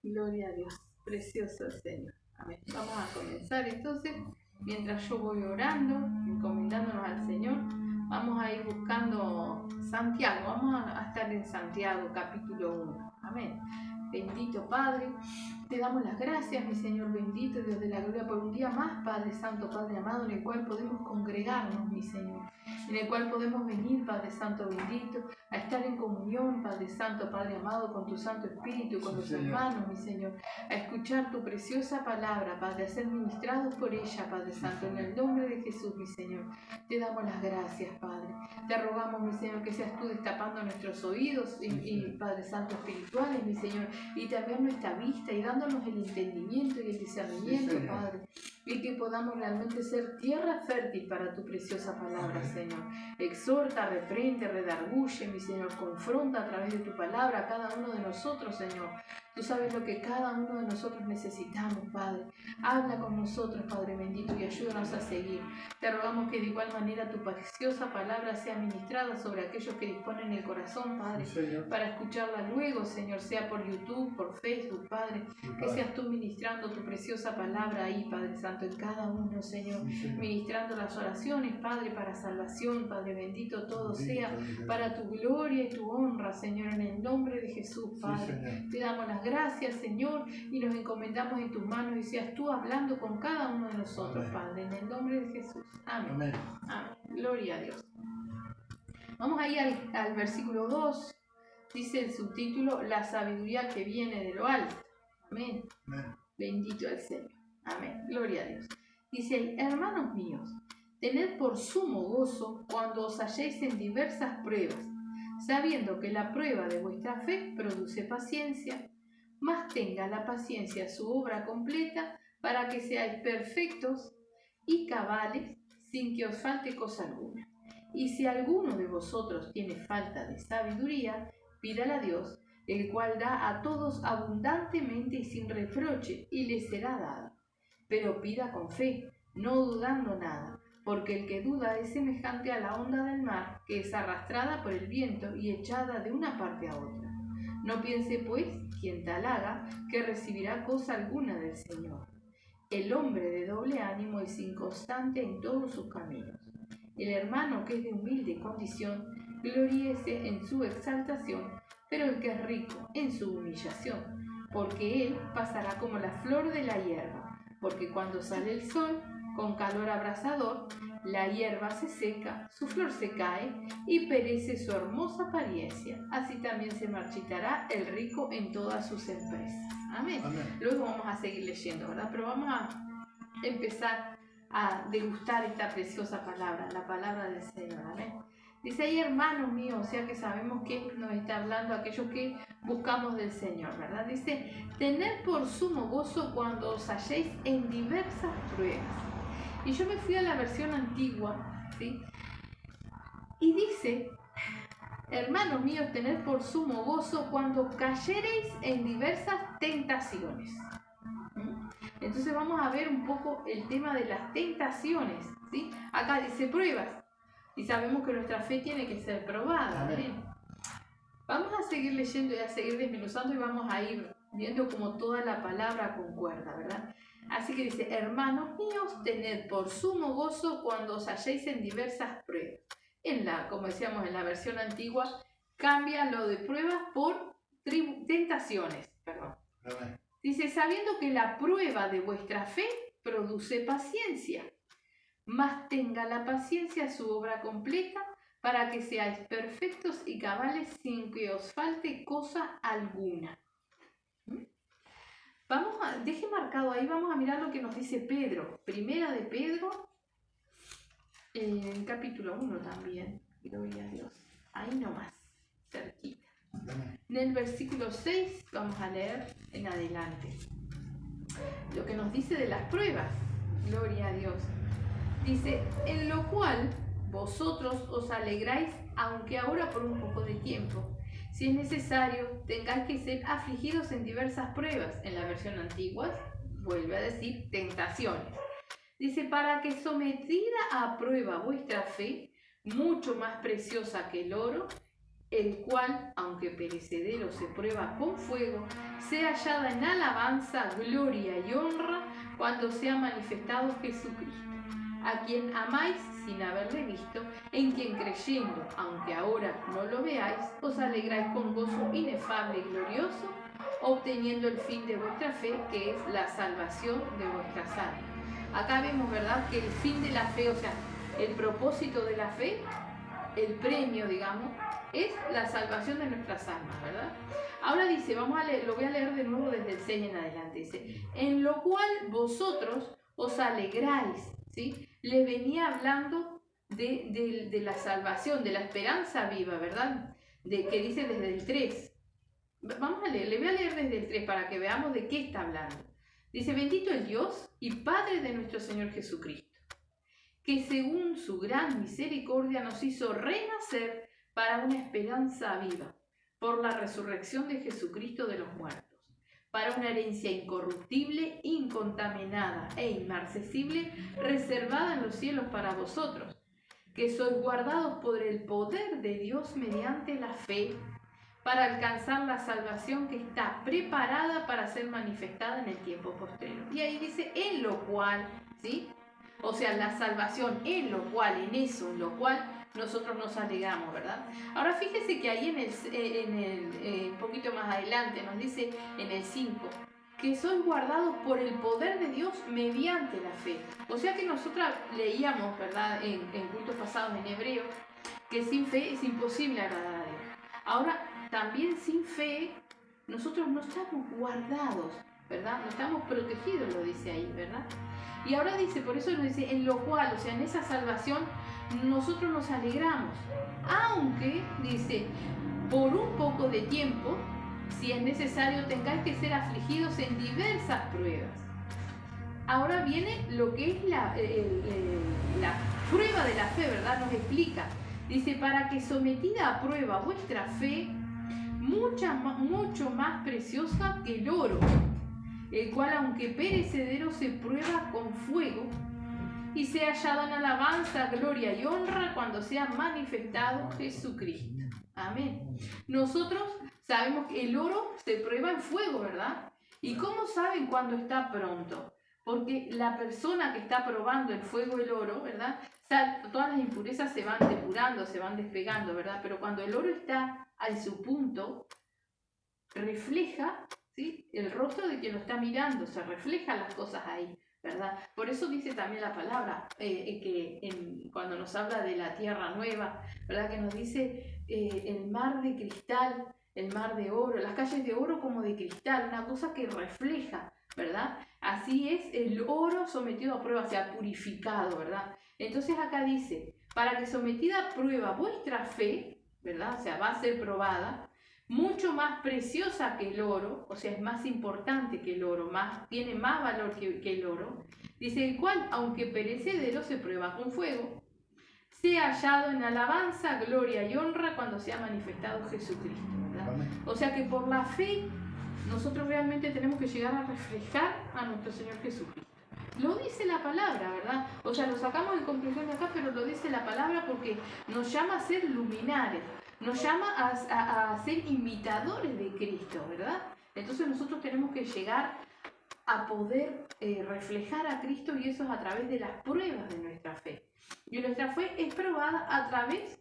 Gloria a Dios, precioso Señor. Amén. Vamos a comenzar entonces, mientras yo voy orando, encomendándonos al Señor, vamos a ir buscando Santiago, vamos a estar en Santiago, capítulo 1. Amén. Bendito Padre, te damos las gracias, mi Señor bendito, Dios de la gloria, por un día más, Padre Santo, Padre amado, en el cual podemos congregarnos, mi Señor, en el cual podemos venir, Padre Santo bendito, a estar en comunión, Padre Santo, Padre amado, con tu Santo Espíritu, con los hermanos, mi Señor, a escuchar tu preciosa palabra, Padre, a ser ministrados por ella, Padre Santo, en el nombre de Jesús, mi Señor. Te damos las gracias, Padre. Te rogamos, mi Señor, que seas tú destapando nuestros oídos y Padre Santo, espirituales, mi Señor, y también nuestra vista y dándonos el entendimiento y el discernimiento, Padre, y que podamos realmente ser tierra fértil para tu preciosa palabra, Señor. Exhorta, reprende, redarguye, mi Señor, confronta a través de tu palabra a cada uno de nosotros, Señor. Tú sabes lo que cada uno de nosotros necesitamos, Padre. Habla con nosotros, Padre bendito, y ayúdanos a seguir. Te rogamos que de igual manera tu preciosa palabra sea ministrada sobre aquellos que disponen el corazón, Padre, para escucharla luego, Señor, sea por YouTube, por Facebook, Padre, que seas tú ministrando tu preciosa palabra ahí, Padre Santo, en cada uno, Señor, ministrando las oraciones, Padre, para salvación, Padre bendito, todo sea para tu gloria y tu honra, Señor, en el nombre de Jesús, Padre. Te damos las gracias, Señor, y nos encomendamos en tus manos y seas tú hablando con cada uno de nosotros, Padre, en el nombre de Jesús. Amén. Amén. Gloria a Dios. Vamos ahí al versículo 2. Dice el subtítulo, la sabiduría que viene de lo alto. Amén. Amén. Bendito el Señor. Amén. Gloria a Dios. Dice ahí, hermanos míos, tened por sumo gozo cuando os halléis en diversas pruebas, sabiendo que la prueba de vuestra fe produce paciencia, mas tenga la paciencia su obra completa para que seáis perfectos y cabales sin que os falte cosa alguna. Y si alguno de vosotros tiene falta de sabiduría, pídala a Dios, el cual da a todos abundantemente y sin reproche, y le será dada. Pero pida con fe, no dudando nada, porque el que duda es semejante a la onda del mar, que es arrastrada por el viento y echada de una parte a otra. No piense, pues, quien tal haga, que recibirá cosa alguna del Señor. El hombre de doble ánimo es inconstante en todos sus caminos. El hermano que es de humilde condición, gloríese en su exaltación, pero el que es rico en su humillación, porque él pasará como la flor de la hierba, porque cuando sale el sol, con calor abrasador, la hierba se seca, su flor se cae y perece su hermosa apariencia. Así también se marchitará el rico en todas sus empresas. Amén. Amén. Luego vamos a seguir leyendo, ¿verdad? Pero vamos a empezar a degustar esta preciosa palabra, la palabra del Señor. Amén. Dice ahí, hermanos míos, o sea que sabemos que nos está hablando aquellos que buscamos del Señor, ¿verdad? Dice, tened por sumo gozo cuando os halléis en diversas pruebas. Y yo me fui a la versión antigua, ¿sí? Y dice, hermanos míos, tened por sumo gozo cuando cayereis en diversas tentaciones. Entonces vamos a ver un poco el tema de las tentaciones, ¿sí? Acá dice pruebas, y sabemos que nuestra fe tiene que ser probada. Amén. Vamos a seguir leyendo y a seguir desmenuzando y vamos a ir viendo como toda la palabra concuerda, ¿verdad? Así que dice, hermanos míos, tened por sumo gozo cuando os halléis en diversas pruebas. Como decíamos en la versión antigua, cambia lo de pruebas por tentaciones, perdón. Amén. Dice, sabiendo que la prueba de vuestra fe produce paciencia, mas tenga la paciencia su obra completa para que seáis perfectos y cabales sin que os falte cosa alguna. Deje marcado ahí, vamos a mirar lo que nos dice Pedro. Primera de Pedro, capítulo 1 también. Gloria a Dios. Ahí nomás, cerquita. En el versículo 6 vamos a leer en adelante lo que nos dice de las pruebas. Gloria a Dios. Dice, en lo cual vosotros os alegráis, aunque ahora por un poco de tiempo, si es necesario, tengáis que ser afligidos en diversas pruebas. En la versión antigua vuelve a decir tentaciones. Dice, para que sometida a prueba vuestra fe, mucho más preciosa que el oro, el cual, aunque perecedero se prueba con fuego, sea hallada en alabanza, gloria y honra cuando sea manifestado Jesucristo, a quien amáis sin haberle visto, en quien creyendo, aunque ahora no lo veáis, os alegráis con gozo inefable y glorioso, obteniendo el fin de vuestra fe, que es la salvación de vuestras almas. Acá vemos, ¿verdad?, que el fin de la fe, o sea, el propósito de la fe, el premio, digamos, es la salvación de nuestras almas, ¿verdad? Ahora dice, vamos a leer, lo voy a leer de nuevo desde el 6 en adelante, dice, en lo cual vosotros os alegráis, ¿sí? Le venía hablando de la salvación, de la esperanza viva, ¿verdad? Que dice desde el 3. Vamos a leer, le voy a leer desde el 3 para que veamos de qué está hablando. Dice, bendito el Dios y Padre de nuestro Señor Jesucristo, que según su gran misericordia nos hizo renacer para una esperanza viva, por la resurrección de Jesucristo de los muertos, para una herencia incorruptible, incontaminada e inmarcesible, reservada en los cielos para vosotros, que sois guardados por el poder de Dios mediante la fe, para alcanzar la salvación que está preparada para ser manifestada en el tiempo postrero. Y ahí dice, en lo cual, ¿sí? O sea, la salvación, en lo cual, en eso, en lo cual nosotros nos alegramos, ¿verdad? Ahora fíjese que ahí un poquito más adelante nos dice en el 5, que son guardados por el poder de Dios mediante la fe. O sea que nosotros leíamos, ¿verdad?, en cultos pasados en hebreo, que sin fe es imposible agradar a Dios. Ahora, también sin fe, nosotros no estamos guardados, ¿verdad? No estamos protegidos, lo dice ahí, ¿verdad? Y ahora dice, por eso nos dice, en lo cual, o sea, en esa salvación, nosotros nos alegramos. Aunque, dice, por un poco de tiempo, si es necesario, tengáis que ser afligidos en diversas pruebas. Ahora viene lo que es la prueba de la fe, ¿verdad? Nos explica. Dice, para que sometida a prueba vuestra fe, mucho más preciosa que el oro, el cual aunque perecedero se prueba con fuego, y sea hallado en alabanza, gloria y honra cuando sea manifestado Jesucristo. Amén. Nosotros sabemos que el oro se prueba en fuego, ¿verdad? ¿Y cómo saben cuándo está pronto? Porque la persona que está probando el fuego del oro, ¿verdad?, todas las impurezas se van depurando, se van despegando, ¿verdad? Pero cuando el oro está a su punto, refleja, ¿sí?, el rostro de quien lo está mirando, se reflejan las cosas ahí, ¿verdad? Por eso dice también la palabra, cuando nos habla de la tierra nueva, ¿verdad?, que nos dice el mar de cristal, el mar de oro, las calles de oro como de cristal, una cosa que refleja, ¿verdad? Así es el oro sometido a prueba, o sea, purificado, ¿verdad? Entonces acá dice, para que sometida a prueba vuestra fe, ¿verdad?, o sea, va a ser probada, mucho más preciosa que el oro, o sea, es más importante que el oro, tiene más valor que el oro, dice, el cual, aunque perecedero, se prueba con fuego, sea hallado en alabanza, gloria y honra cuando sea manifestado Jesucristo, ¿verdad? O sea que por la fe nosotros realmente tenemos que llegar a reflejar a nuestro Señor Jesucristo. Lo dice la palabra, ¿verdad? O sea, lo sacamos en conclusión de acá, pero lo dice la palabra porque nos llama a ser luminares, nos llama a ser imitadores de Cristo, ¿verdad? Entonces nosotros tenemos que llegar a poder reflejar a Cristo, y eso es a través de las pruebas de nuestra fe. Y nuestra fe es probada a través,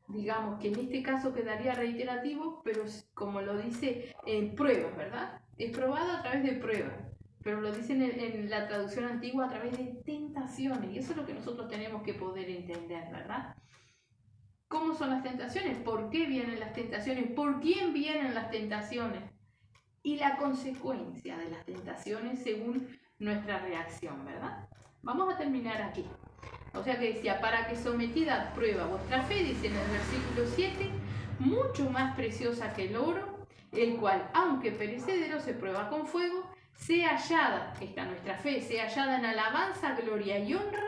digamos que en este caso quedaría reiterativo, pero como lo dice en pruebas, ¿verdad? Es probada a través de pruebas, pero lo dice en la traducción antigua a través de tentaciones, y eso es lo que nosotros tenemos que poder entender, ¿verdad? ¿Cómo son las tentaciones? ¿Por qué vienen las tentaciones? ¿Por quién vienen las tentaciones? Y la consecuencia de las tentaciones según nuestra reacción, ¿verdad? Vamos a terminar aquí. O sea que decía, para que sometida a prueba vuestra fe, dice en el versículo 7, mucho más preciosa que el oro, el cual, aunque perecedero, se prueba con fuego, sea hallada, esta nuestra fe, sea hallada en alabanza, gloria y honra,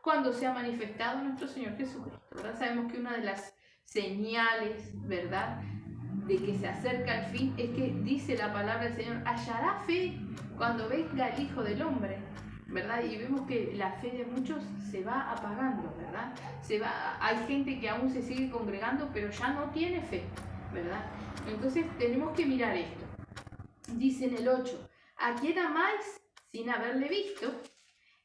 cuando sea manifestado nuestro Señor Jesucristo, ¿verdad? Sabemos que una de las señales, ¿verdad?, de que se acerca el fin, es que dice la palabra del Señor, hallará fe cuando venga el Hijo del Hombre. ¿verdad? Y vemos que la fe de muchos se va apagando, ¿verdad? Hay gente que aún se sigue congregando, pero ya no tiene fe, ¿verdad? Entonces tenemos que mirar esto. Dice en el 8, ¿a quién amáis sin haberle visto?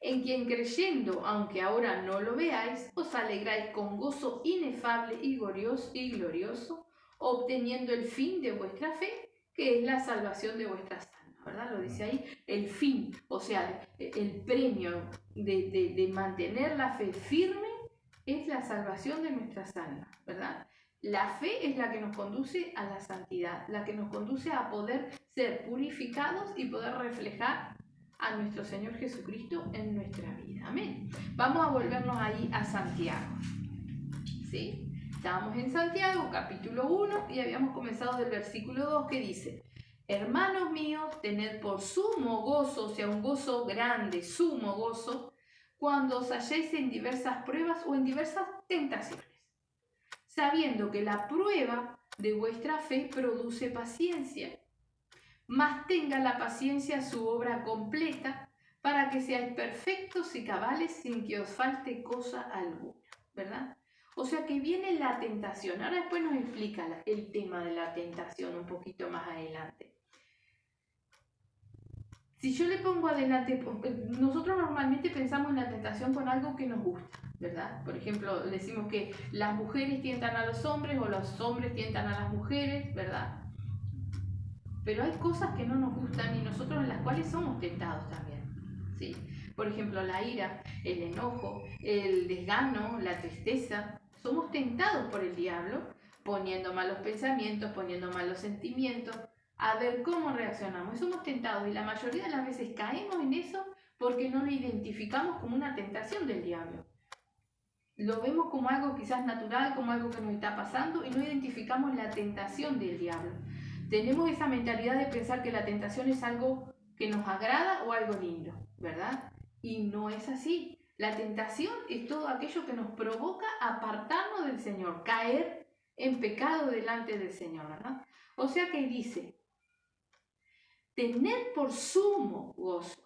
En quien creyendo, aunque ahora no lo veáis, os alegráis con gozo inefable y glorioso, obteniendo el fin de vuestra fe, que es la salvación de vuestras almas, ¿verdad? Lo dice ahí, el fin, o sea, el premio de mantener la fe firme es la salvación de nuestras almas, ¿verdad? La fe es la que nos conduce a la santidad, la que nos conduce a poder ser purificados y poder reflejar a nuestro Señor Jesucristo en nuestra vida. Amén. Vamos a volvernos ahí a Santiago. ¿Sí? Estábamos en Santiago, capítulo 1, y habíamos comenzado del versículo 2 que dice: hermanos míos, tened por sumo gozo, o sea, un gozo grande, sumo gozo, cuando os halléis en diversas pruebas o en diversas tentaciones, sabiendo que la prueba de vuestra fe produce paciencia. Mas tenga la paciencia su obra completa, para que seáis perfectos y cabales sin que os falte cosa alguna, ¿verdad? O sea que viene la tentación. Ahora después nos explica el tema de la tentación un poquito más adelante. Si yo le pongo adelante, nosotros normalmente pensamos en la tentación con algo que nos gusta, ¿verdad? Por ejemplo, decimos que las mujeres tientan a los hombres o los hombres tientan a las mujeres, ¿verdad? Pero hay cosas que no nos gustan y nosotros en las cuales somos tentados también, ¿sí? Por ejemplo, la ira, el enojo, el desgano, la tristeza. Somos tentados por el diablo, poniendo malos pensamientos, poniendo malos sentimientos, a ver cómo reaccionamos. Somos tentados y la mayoría de las veces caemos en eso porque no lo identificamos como una tentación del diablo. Lo vemos como algo quizás natural, como algo que nos está pasando y no identificamos la tentación del diablo. Tenemos esa mentalidad de pensar que la tentación es algo que nos agrada o algo lindo, ¿verdad? Y no es así. La tentación es todo aquello que nos provoca apartarnos del Señor, caer en pecado delante del Señor, ¿verdad? O sea que dice, tened por sumo gozo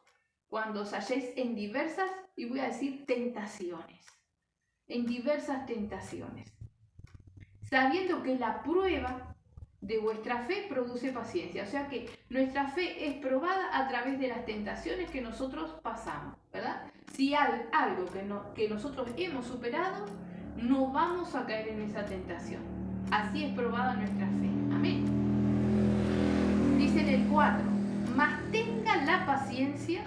cuando os halléis en diversas, y voy a decir tentaciones, en diversas tentaciones, sabiendo que la prueba de vuestra fe produce paciencia. O sea que nuestra fe es probada a través de las tentaciones que nosotros pasamos, ¿verdad? Si hay algo que nosotros hemos superado, no vamos a caer en esa tentación. Así es probada nuestra fe. Amén. Dice en el 4, mas tenga la paciencia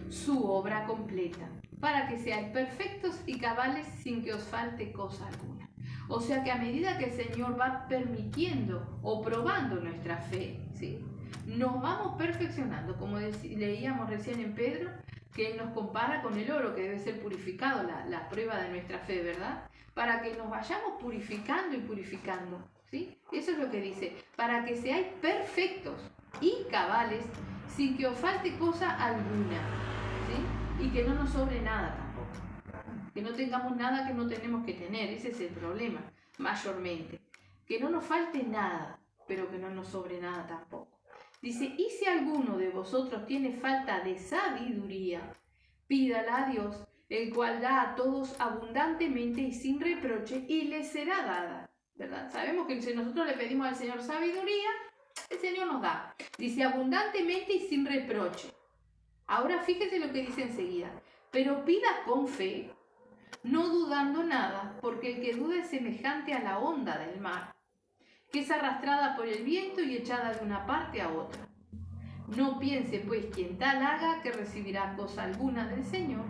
su obra completa, para que seáis perfectos y cabales sin que os falte cosa alguna. O sea que a medida que el Señor va permitiendo o probando nuestra fe, ¿sí?, nos vamos perfeccionando. Como leíamos recién en Pedro, que Él nos compara con el oro, que debe ser purificado, la prueba de nuestra fe, ¿verdad? Para que nos vayamos purificando y purificando, ¿sí? Eso es lo que dice, para que seáis perfectos y cabales sin que os falte cosa alguna, ¿sí? Y que no nos sobre nada tampoco. Que no tengamos nada que no tenemos que tener, ese es el problema, mayormente. Que no nos falte nada, pero que no nos sobre nada tampoco. Dice, y si alguno de vosotros tiene falta de sabiduría, pídala a Dios, el cual da a todos abundantemente y sin reproche, y le será dada, ¿verdad? Sabemos que si nosotros le pedimos al Señor sabiduría, el Señor nos da. Dice, abundantemente y sin reproche. Ahora fíjese lo que dice enseguida, pero pida con fe, no dudando nada, porque el que duda es semejante a la onda del mar, que es arrastrada por el viento y echada de una parte a otra. No piense pues quien tal haga que recibirá cosa alguna del Señor.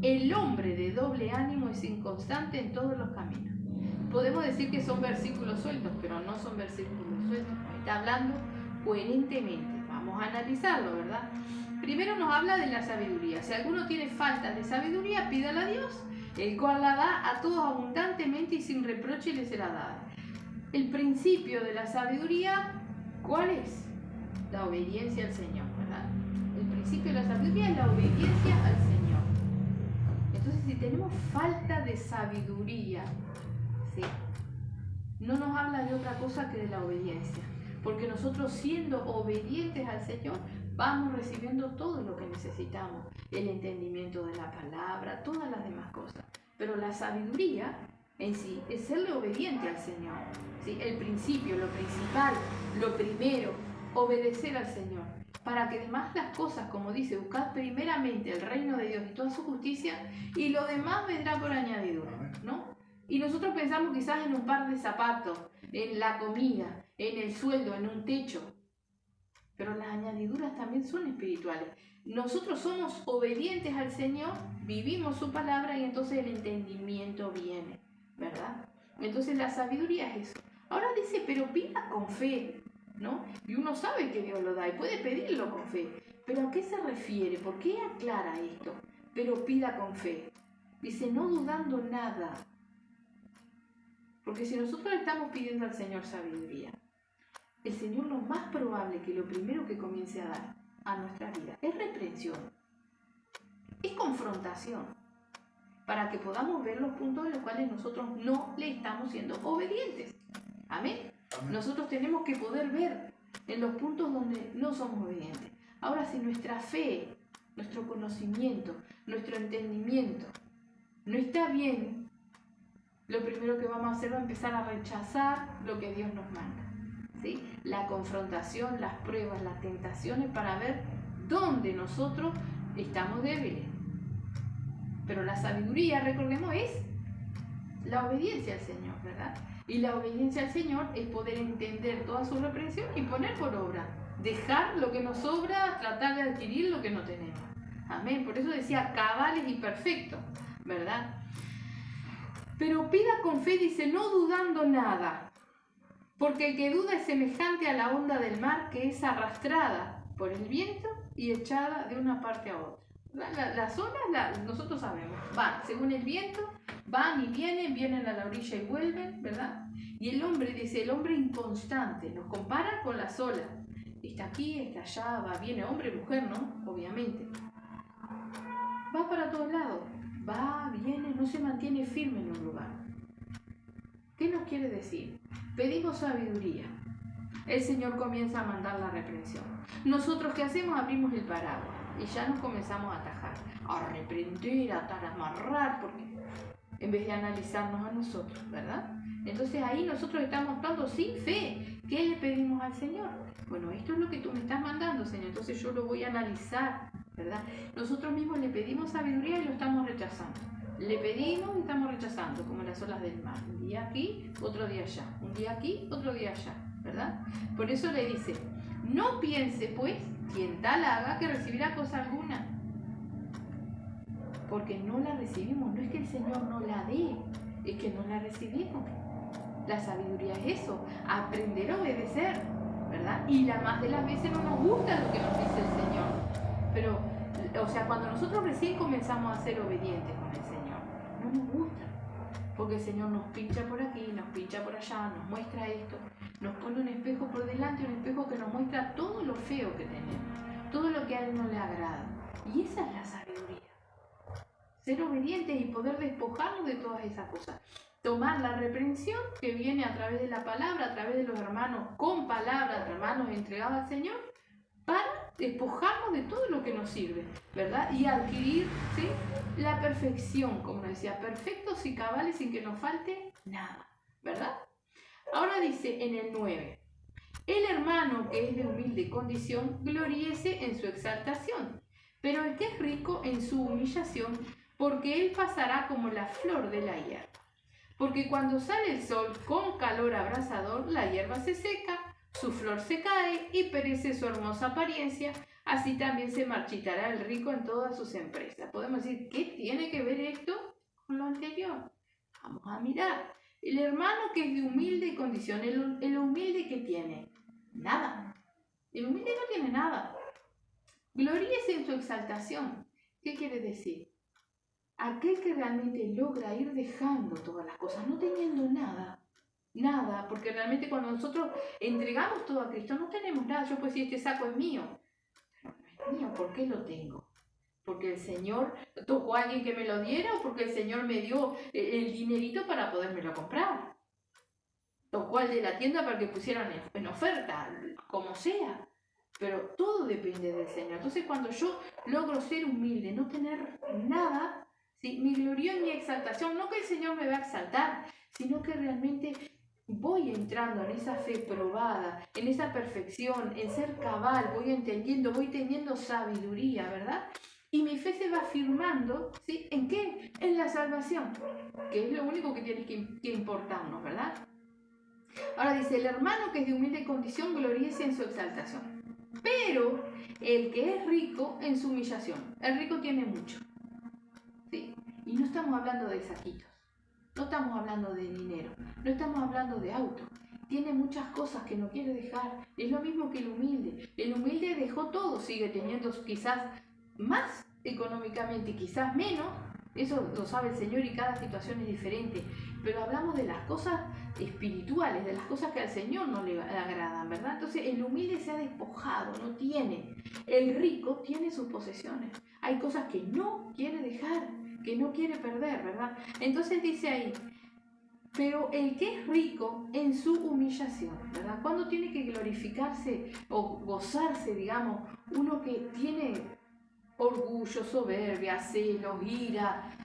El hombre de doble ánimo es inconstante en todos los caminos. Podemos decir que son versículos sueltos, pero no son versículos sueltos. Está hablando coherentemente. Vamos a analizarlo, ¿verdad? Primero nos habla de la sabiduría. Si alguno tiene falta de sabiduría, pídala a Dios, el cual la da a todos abundantemente y sin reproche le será dada. El principio de la sabiduría, ¿cuál es? La obediencia al Señor, ¿verdad? El principio de la sabiduría es la obediencia al Señor. Entonces, si tenemos falta de sabiduría, ¿sí?, no nos habla de otra cosa que de la obediencia. porque nosotros siendo obedientes al Señor, vamos recibiendo todo lo que necesitamos, el entendimiento de la palabra, todas las demás cosas. Pero la sabiduría en sí es serle obediente al Señor, ¿sí? El principio, lo principal, lo primero, obedecer al Señor, para que además las cosas, como dice, buscad primeramente el reino de Dios y toda su justicia, y lo demás vendrá por añadidura, ¿no? Y nosotros pensamos quizás en un par de zapatos, en la comida, en el sueldo, en un techo, pero las añadiduras también son espirituales. Nosotros somos obedientes al Señor, vivimos su palabra y entonces el entendimiento viene, ¿verdad? Entonces la sabiduría es eso. Ahora dice, pero pida con fe, ¿no? Y uno sabe que Dios lo da y puede pedirlo con fe. ¿Pero a qué se refiere? ¿Por qué aclara esto? Pero pida con fe. Dice, no dudando nada. Porque si nosotros estamos pidiendo al Señor sabiduría, el Señor lo más probable que lo primero que comience a dar a nuestra vida es reprensión, es confrontación, para que podamos ver los puntos en los cuales nosotros no le estamos siendo obedientes. Amén. Nosotros tenemos que poder ver en los puntos donde no somos obedientes. Ahora, si nuestra fe, nuestro conocimiento, nuestro entendimiento no está bien, lo primero que vamos a hacer va a empezar a rechazar lo que Dios nos manda, ¿sí? La confrontación, las pruebas, las tentaciones para ver dónde nosotros estamos débiles. Pero la sabiduría, recordemos, es la obediencia al Señor, ¿verdad? Y la obediencia al Señor es poder entender toda su reprensión y poner por obra. Dejar lo que nos sobra, tratar de adquirir lo que no tenemos. Amén. Por eso decía cabales y perfectos, ¿verdad? Pero pida con fe, dice, no dudando nada. Porque el que duda es semejante a la onda del mar que es arrastrada por el viento y echada de una parte a otra. Las olas, nosotros sabemos, van según el viento, van y vienen a la orilla y vuelven, ¿verdad? Y el hombre, dice, el hombre inconstante, nos compara con las olas. Está aquí, está allá, va, viene, hombre, mujer, ¿no? Obviamente. Va para todos lados, va, viene, no se mantiene firme en un lugar. ¿Qué nos quiere decir? Pedimos sabiduría. El Señor comienza a mandar la reprensión. Nosotros, ¿qué hacemos? Abrimos el paraguas y ya nos comenzamos a atajar, a reprender, a amarrar, porque en vez de analizarnos a nosotros, ¿verdad? Entonces ahí nosotros estamos actuando sin fe. ¿Qué le pedimos al Señor? Bueno, esto es lo que tú me estás mandando, Señor, entonces yo lo voy a analizar, ¿verdad? Nosotros mismos le pedimos sabiduría y lo estamos rechazando. Le pedimos y estamos rechazando, como las olas del mar. Un día aquí, otro día allá. Un día aquí, otro día allá, ¿verdad? Por eso le dice, no piense, pues, quien tal haga que recibirá cosa alguna. Porque no la recibimos. No es que el Señor no la dé, es que no la recibimos. La sabiduría es eso, aprender a obedecer, ¿verdad? Y la más de las veces no nos gusta lo que nos dice el Señor. Pero, o sea, cuando nosotros recién comenzamos a ser obedientes con el Señor, no nos gusta. Porque el Señor nos pincha por aquí, nos pincha por allá, nos muestra esto, nos pone un espejo por delante, un espejo que nos muestra todo lo feo que tenemos, todo lo que a Él no le agrada. Y esa es la sabiduría. Ser obedientes y poder despojarnos de todas esas cosas. Tomar la reprensión que viene a través de la palabra, a través de los hermanos con palabra, hermanos entregados al Señor, para despojarnos de todo lo que nos sirve, ¿verdad? Y adquirir, ¿sí?, la perfección, como nos decía, perfectos y cabales sin que nos falte nada, ¿verdad? Ahora dice en el 9, el hermano que es de humilde condición gloríese en su exaltación, pero el que es rico en su humillación, porque él pasará como la flor de la hierba. Porque cuando sale el sol con calor abrasador, la hierba se seca, su flor se cae y perece su hermosa apariencia, así también se marchitará el rico en todas sus empresas. Podemos decir, ¿qué tiene que ver esto con lo anterior? Vamos a mirar. El hermano que es de humilde condición, el humilde que tiene nada. El humilde no tiene nada. Gloríese en su exaltación. ¿Qué quiere decir? Aquel que realmente logra ir dejando todas las cosas, no teniendo nada, porque realmente cuando nosotros entregamos todo a Cristo no tenemos nada. Yo puedo decir, este saco es mío, pero no es mío. ¿Por qué lo tengo? ¿Porque el Señor tocó a alguien que me lo diera o porque el Señor me dio el dinerito para podérmelo comprar? tocó al de la tienda para que pusieran en oferta, como sea. Pero todo depende del Señor. Entonces cuando yo logro ser humilde, no tener nada, ¿sí? Mi gloria y mi exaltación, no que el Señor me va a exaltar, sino que realmente voy entrando en esa fe probada, en esa perfección, en ser cabal, voy entendiendo, voy teniendo sabiduría, ¿verdad? Y mi fe se va afirmando, ¿sí? ¿En qué? En la salvación, que es lo único que tiene que importarnos, ¿verdad? Ahora dice, el hermano que es de humilde condición gloríese en su exaltación, pero el que es rico en su humillación. El rico tiene mucho, ¿sí? Y no estamos hablando de saquitos, no estamos hablando de dinero, no estamos hablando de auto. Tiene muchas cosas que no quiere dejar. Es lo mismo que el humilde. El humilde dejó todo, sigue teniendo quizás más económicamente, quizás menos. Eso lo sabe el Señor y cada situación es diferente. Pero hablamos de las cosas espirituales, de las cosas que al Señor no le agradan, ¿verdad? Entonces el humilde se ha despojado, no tiene. El rico tiene sus posesiones. Hay cosas que no quiere dejar, que no quiere perder, ¿verdad? Entonces dice ahí, pero el que es rico en su humillación, ¿verdad? Cuando tiene que glorificarse o gozarse, digamos, uno que tiene orgullo, soberbia, celos, ira,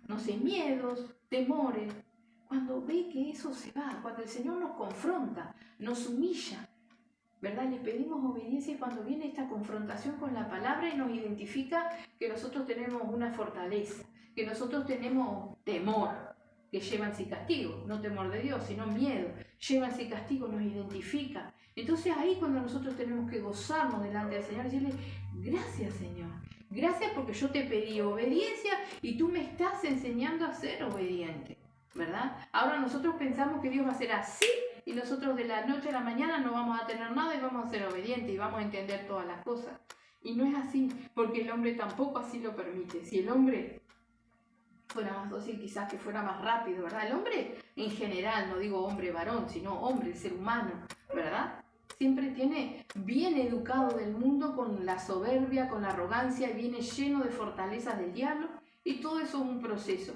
no sé, miedos, temores, cuando ve que eso se va, cuando el Señor nos confronta, nos humilla, ¿verdad? Le pedimos obediencia y cuando viene esta confrontación con la palabra y nos identifica que nosotros tenemos una fortaleza, que nosotros tenemos temor, que lleva en sí castigo, no temor de Dios, sino miedo, lleva en sí castigo, nos identifica. Entonces ahí cuando nosotros tenemos que gozarnos delante del Señor y decirle, gracias Señor, gracias porque yo te pedí obediencia y tú me estás enseñando a ser obediente, ¿verdad? Ahora nosotros pensamos que Dios va a ser así y nosotros de la noche a la mañana no vamos a tener nada y vamos a ser obedientes y vamos a entender todas las cosas. Y no es así, porque el hombre tampoco así lo permite. Si el hombre fuera más dócil, quizás que fuera más rápido, ¿verdad? El hombre en general, no digo hombre varón, sino hombre, el ser humano, ¿verdad? Siempre tiene bien educado del mundo con la soberbia, con la arrogancia, y viene lleno de fortalezas del diablo, y todo eso es un proceso.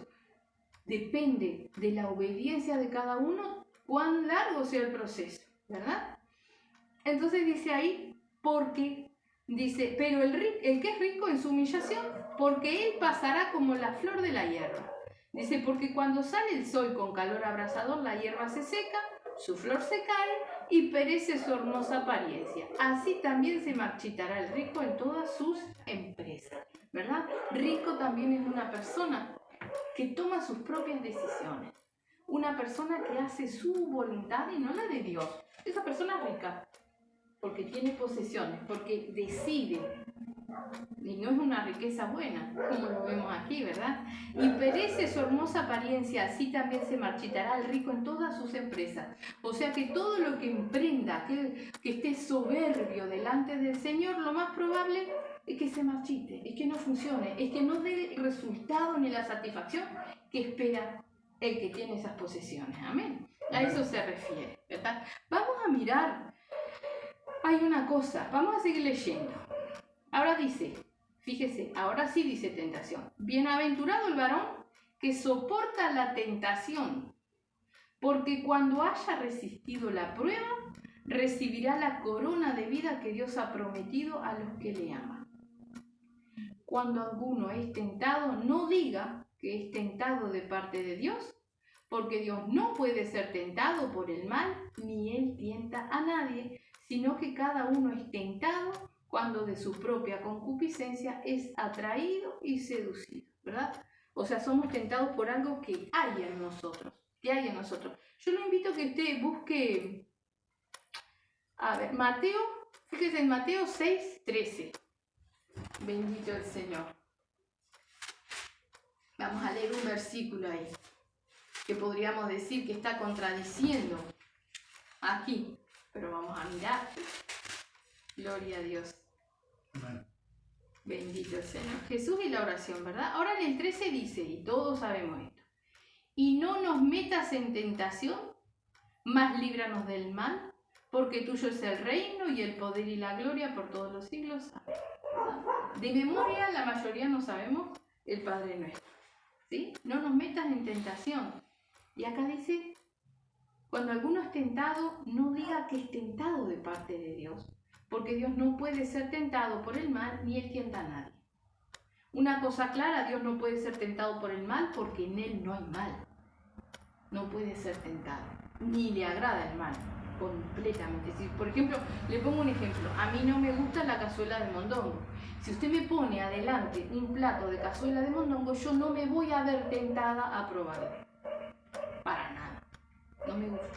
Depende de la obediencia de cada uno, cuán largo sea el proceso, ¿verdad? Entonces dice ahí, porque, dice, pero el que es rico en su humillación, porque él pasará como la flor de la hierba. Dice, porque cuando sale el sol con calor abrasador, la hierba se seca, su flor se cae y perece su hermosa apariencia. Así también se marchitará el rico en todas sus empresas, ¿verdad? Rico también es una persona que toma sus propias decisiones. Una persona que hace su voluntad y no la de Dios. Esa persona es rica porque tiene posesiones, porque decide. Y no es una riqueza buena, como lo vemos aquí, ¿verdad? Y perece su hermosa apariencia, así también se marchitará el rico en todas sus empresas. O sea que todo lo que emprenda, que esté soberbio delante del Señor, lo más probable es que se marchite, es que no funcione, es que no dé el resultado ni la satisfacción que espera el que tiene esas posesiones. Amén. A eso se refiere, ¿verdad? Vamos a mirar. Hay una cosa, vamos a seguir leyendo. Ahora dice, fíjese, ahora sí dice tentación. Bienaventurado el varón que soporta la tentación, porque cuando haya resistido la prueba, recibirá la corona de vida que Dios ha prometido a los que le aman. Cuando alguno es tentado, no diga que es tentado de parte de Dios, porque Dios no puede ser tentado por el mal, ni Él tienta a nadie, sino que cada uno es tentado cuando de su propia concupiscencia es atraído y seducido, ¿verdad? O sea, somos tentados por algo que hay en nosotros, Yo lo invito a que usted busque, a ver, Mateo, fíjese en Mateo 6:13. Bendito el Señor. Vamos a leer un versículo ahí, que podríamos decir que está contradiciendo aquí, pero vamos a mirar. Gloria a Dios. Amén. Bendito el Señor. Jesús y la oración, ¿verdad? Ahora en el 13 dice, y todos sabemos esto, y no nos metas en tentación, mas líbranos del mal, porque tuyo es el reino y el poder y la gloria por todos los siglos. Amén. De memoria la mayoría no sabemos el Padre Nuestro, ¿sí? No nos metas en tentación. Y acá dice, Cuando alguno es tentado, no diga que es tentado de parte de Dios, porque Dios no puede ser tentado por el mal, ni Él tienta a nadie. Una cosa clara, Dios no puede ser tentado por el mal, porque en Él no hay mal. No puede ser tentado, ni le agrada el mal, completamente. Si, por ejemplo, le pongo un ejemplo, a mí no me gusta la cazuela de mondongo. Si usted me pone adelante un plato de cazuela de mondongo, yo no me voy a ver tentada a probarlo. Para nada. No me gusta.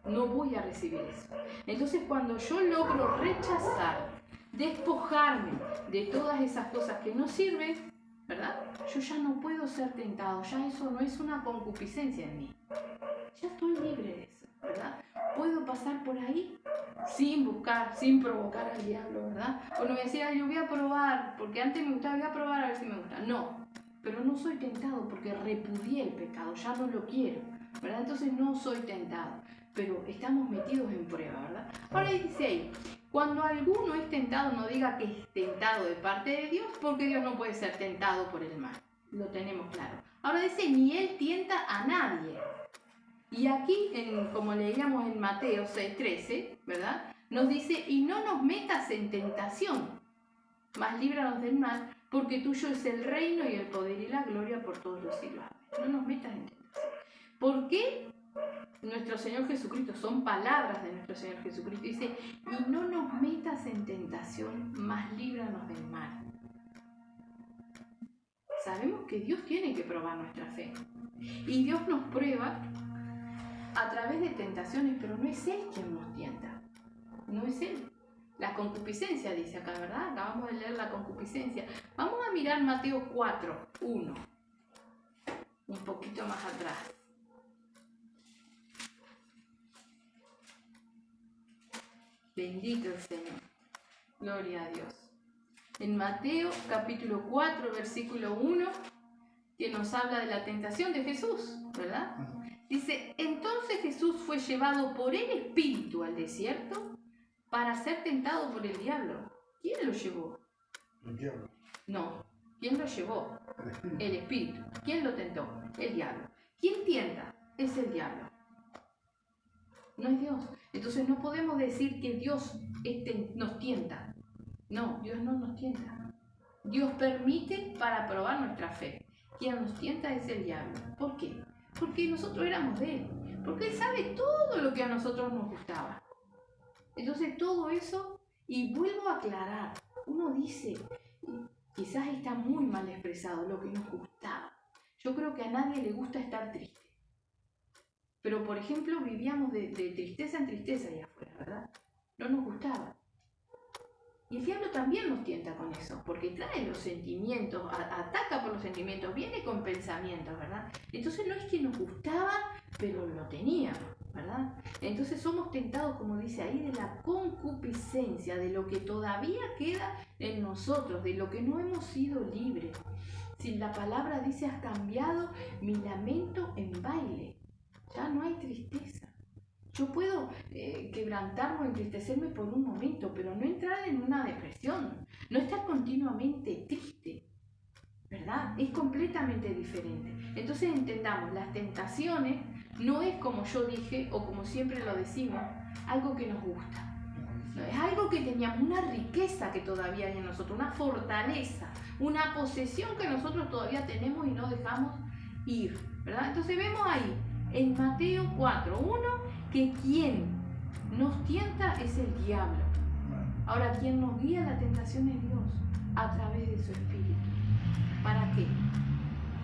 No voy a recibir eso. Entonces, cuando yo logro rechazar, despojarme de todas esas cosas que no sirven, ¿verdad? Yo ya no puedo ser tentado, ya eso no es una concupiscencia en mí. Ya estoy libre de eso, ¿verdad? Puedo pasar por ahí sin buscar, sin provocar al diablo, ¿verdad? O no me decía, yo voy a probar, porque antes me gustaba, voy a probar a ver si me gusta. No, pero no soy tentado porque repudié el pecado, ya no lo quiero, ¿verdad? Entonces no soy tentado, pero estamos metidos en prueba, ¿verdad? Ahora dice ahí, cuando alguno es tentado, no diga que es tentado de parte de Dios, porque Dios no puede ser tentado por el mal. Lo tenemos claro. Ahora dice, ni Él tienta a nadie. Y aquí, como leíamos en Mateo 6:13, ¿verdad? Nos dice, y no nos metas en tentación, mas líbranos del mal, porque tuyo es el reino y el poder y la gloria por todos los siglos. No nos metas en tentación. ¿Por qué? Nuestro Señor Jesucristo, son palabras de nuestro Señor Jesucristo, dice, y no nos metas en tentación, mas líbranos del mal. Sabemos que Dios tiene que probar nuestra fe, y Dios nos prueba a través de tentaciones, pero no es Él quien nos tienta, no es Él. La concupiscencia dice acá, ¿verdad? Acabamos de leer la concupiscencia. Vamos a mirar Mateo 4:1, un poquito más atrás. Bendito el Señor. Gloria a Dios. En Mateo capítulo 4, versículo 1, que nos habla de la tentación de Jesús, ¿verdad? Dice, entonces Jesús fue llevado por el Espíritu al desierto para ser tentado por el diablo. ¿Quién lo llevó? El diablo. No. ¿Quién lo llevó? El Espíritu. ¿Quién lo tentó? El diablo. ¿Quién tienta? Es el diablo. No es Dios. Entonces no podemos decir que Dios nos tienta. No, Dios no nos tienta. Dios permite para probar nuestra fe. Quien nos tienta es el diablo. ¿Por qué? Porque nosotros éramos de Él. Porque Él sabe todo lo que a nosotros nos gustaba. Entonces todo eso, y vuelvo a aclarar, uno dice, quizás está muy mal expresado lo que nos gustaba. Yo creo que a nadie le gusta estar triste. Pero, por ejemplo, vivíamos de tristeza en tristeza allá afuera, ¿verdad? No nos gustaba. Y el diablo también nos tienta con eso, porque trae los sentimientos, ataca por los sentimientos, viene con pensamientos, ¿verdad? Entonces no es que nos gustaba, pero lo teníamos, ¿verdad? Entonces somos tentados, como dice ahí, de la concupiscencia, de lo que todavía queda en nosotros, de lo que no hemos sido libres. Si la palabra dice, has cambiado mi lamento en baile, ya no hay tristeza. Yo puedo quebrantarme o entristecerme por un momento, pero no entrar en una depresión, no estar continuamente triste, ¿verdad? Es completamente diferente. Entonces entendamos, las tentaciones no es, como yo dije, o como siempre lo decimos, algo que nos gusta. No, es algo que teníamos, una riqueza que todavía hay en nosotros, una fortaleza, una posesión que nosotros todavía tenemos y no dejamos ir, ¿verdad? Entonces vemos ahí, en Mateo 4:1, que quien nos tienta es el diablo. Ahora, quien nos guía a la tentación es Dios, a través de su Espíritu. ¿Para qué?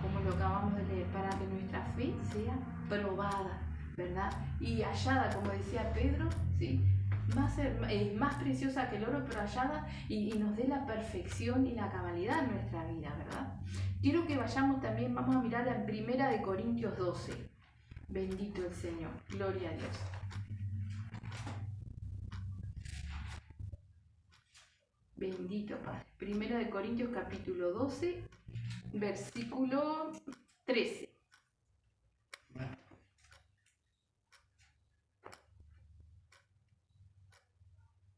Como lo acabamos de leer, para que nuestra fe sea probada, ¿verdad? Y hallada, como decía Pedro, ¿sí? Más preciosa que el oro, pero hallada y nos dé la perfección y la cabalidad en nuestra vida, ¿verdad? Quiero que vayamos también, vamos a mirar en 1 Corintios 12. Bendito el Señor, gloria a Dios. Bendito Padre. 1 Corintios capítulo 12, versículo 13.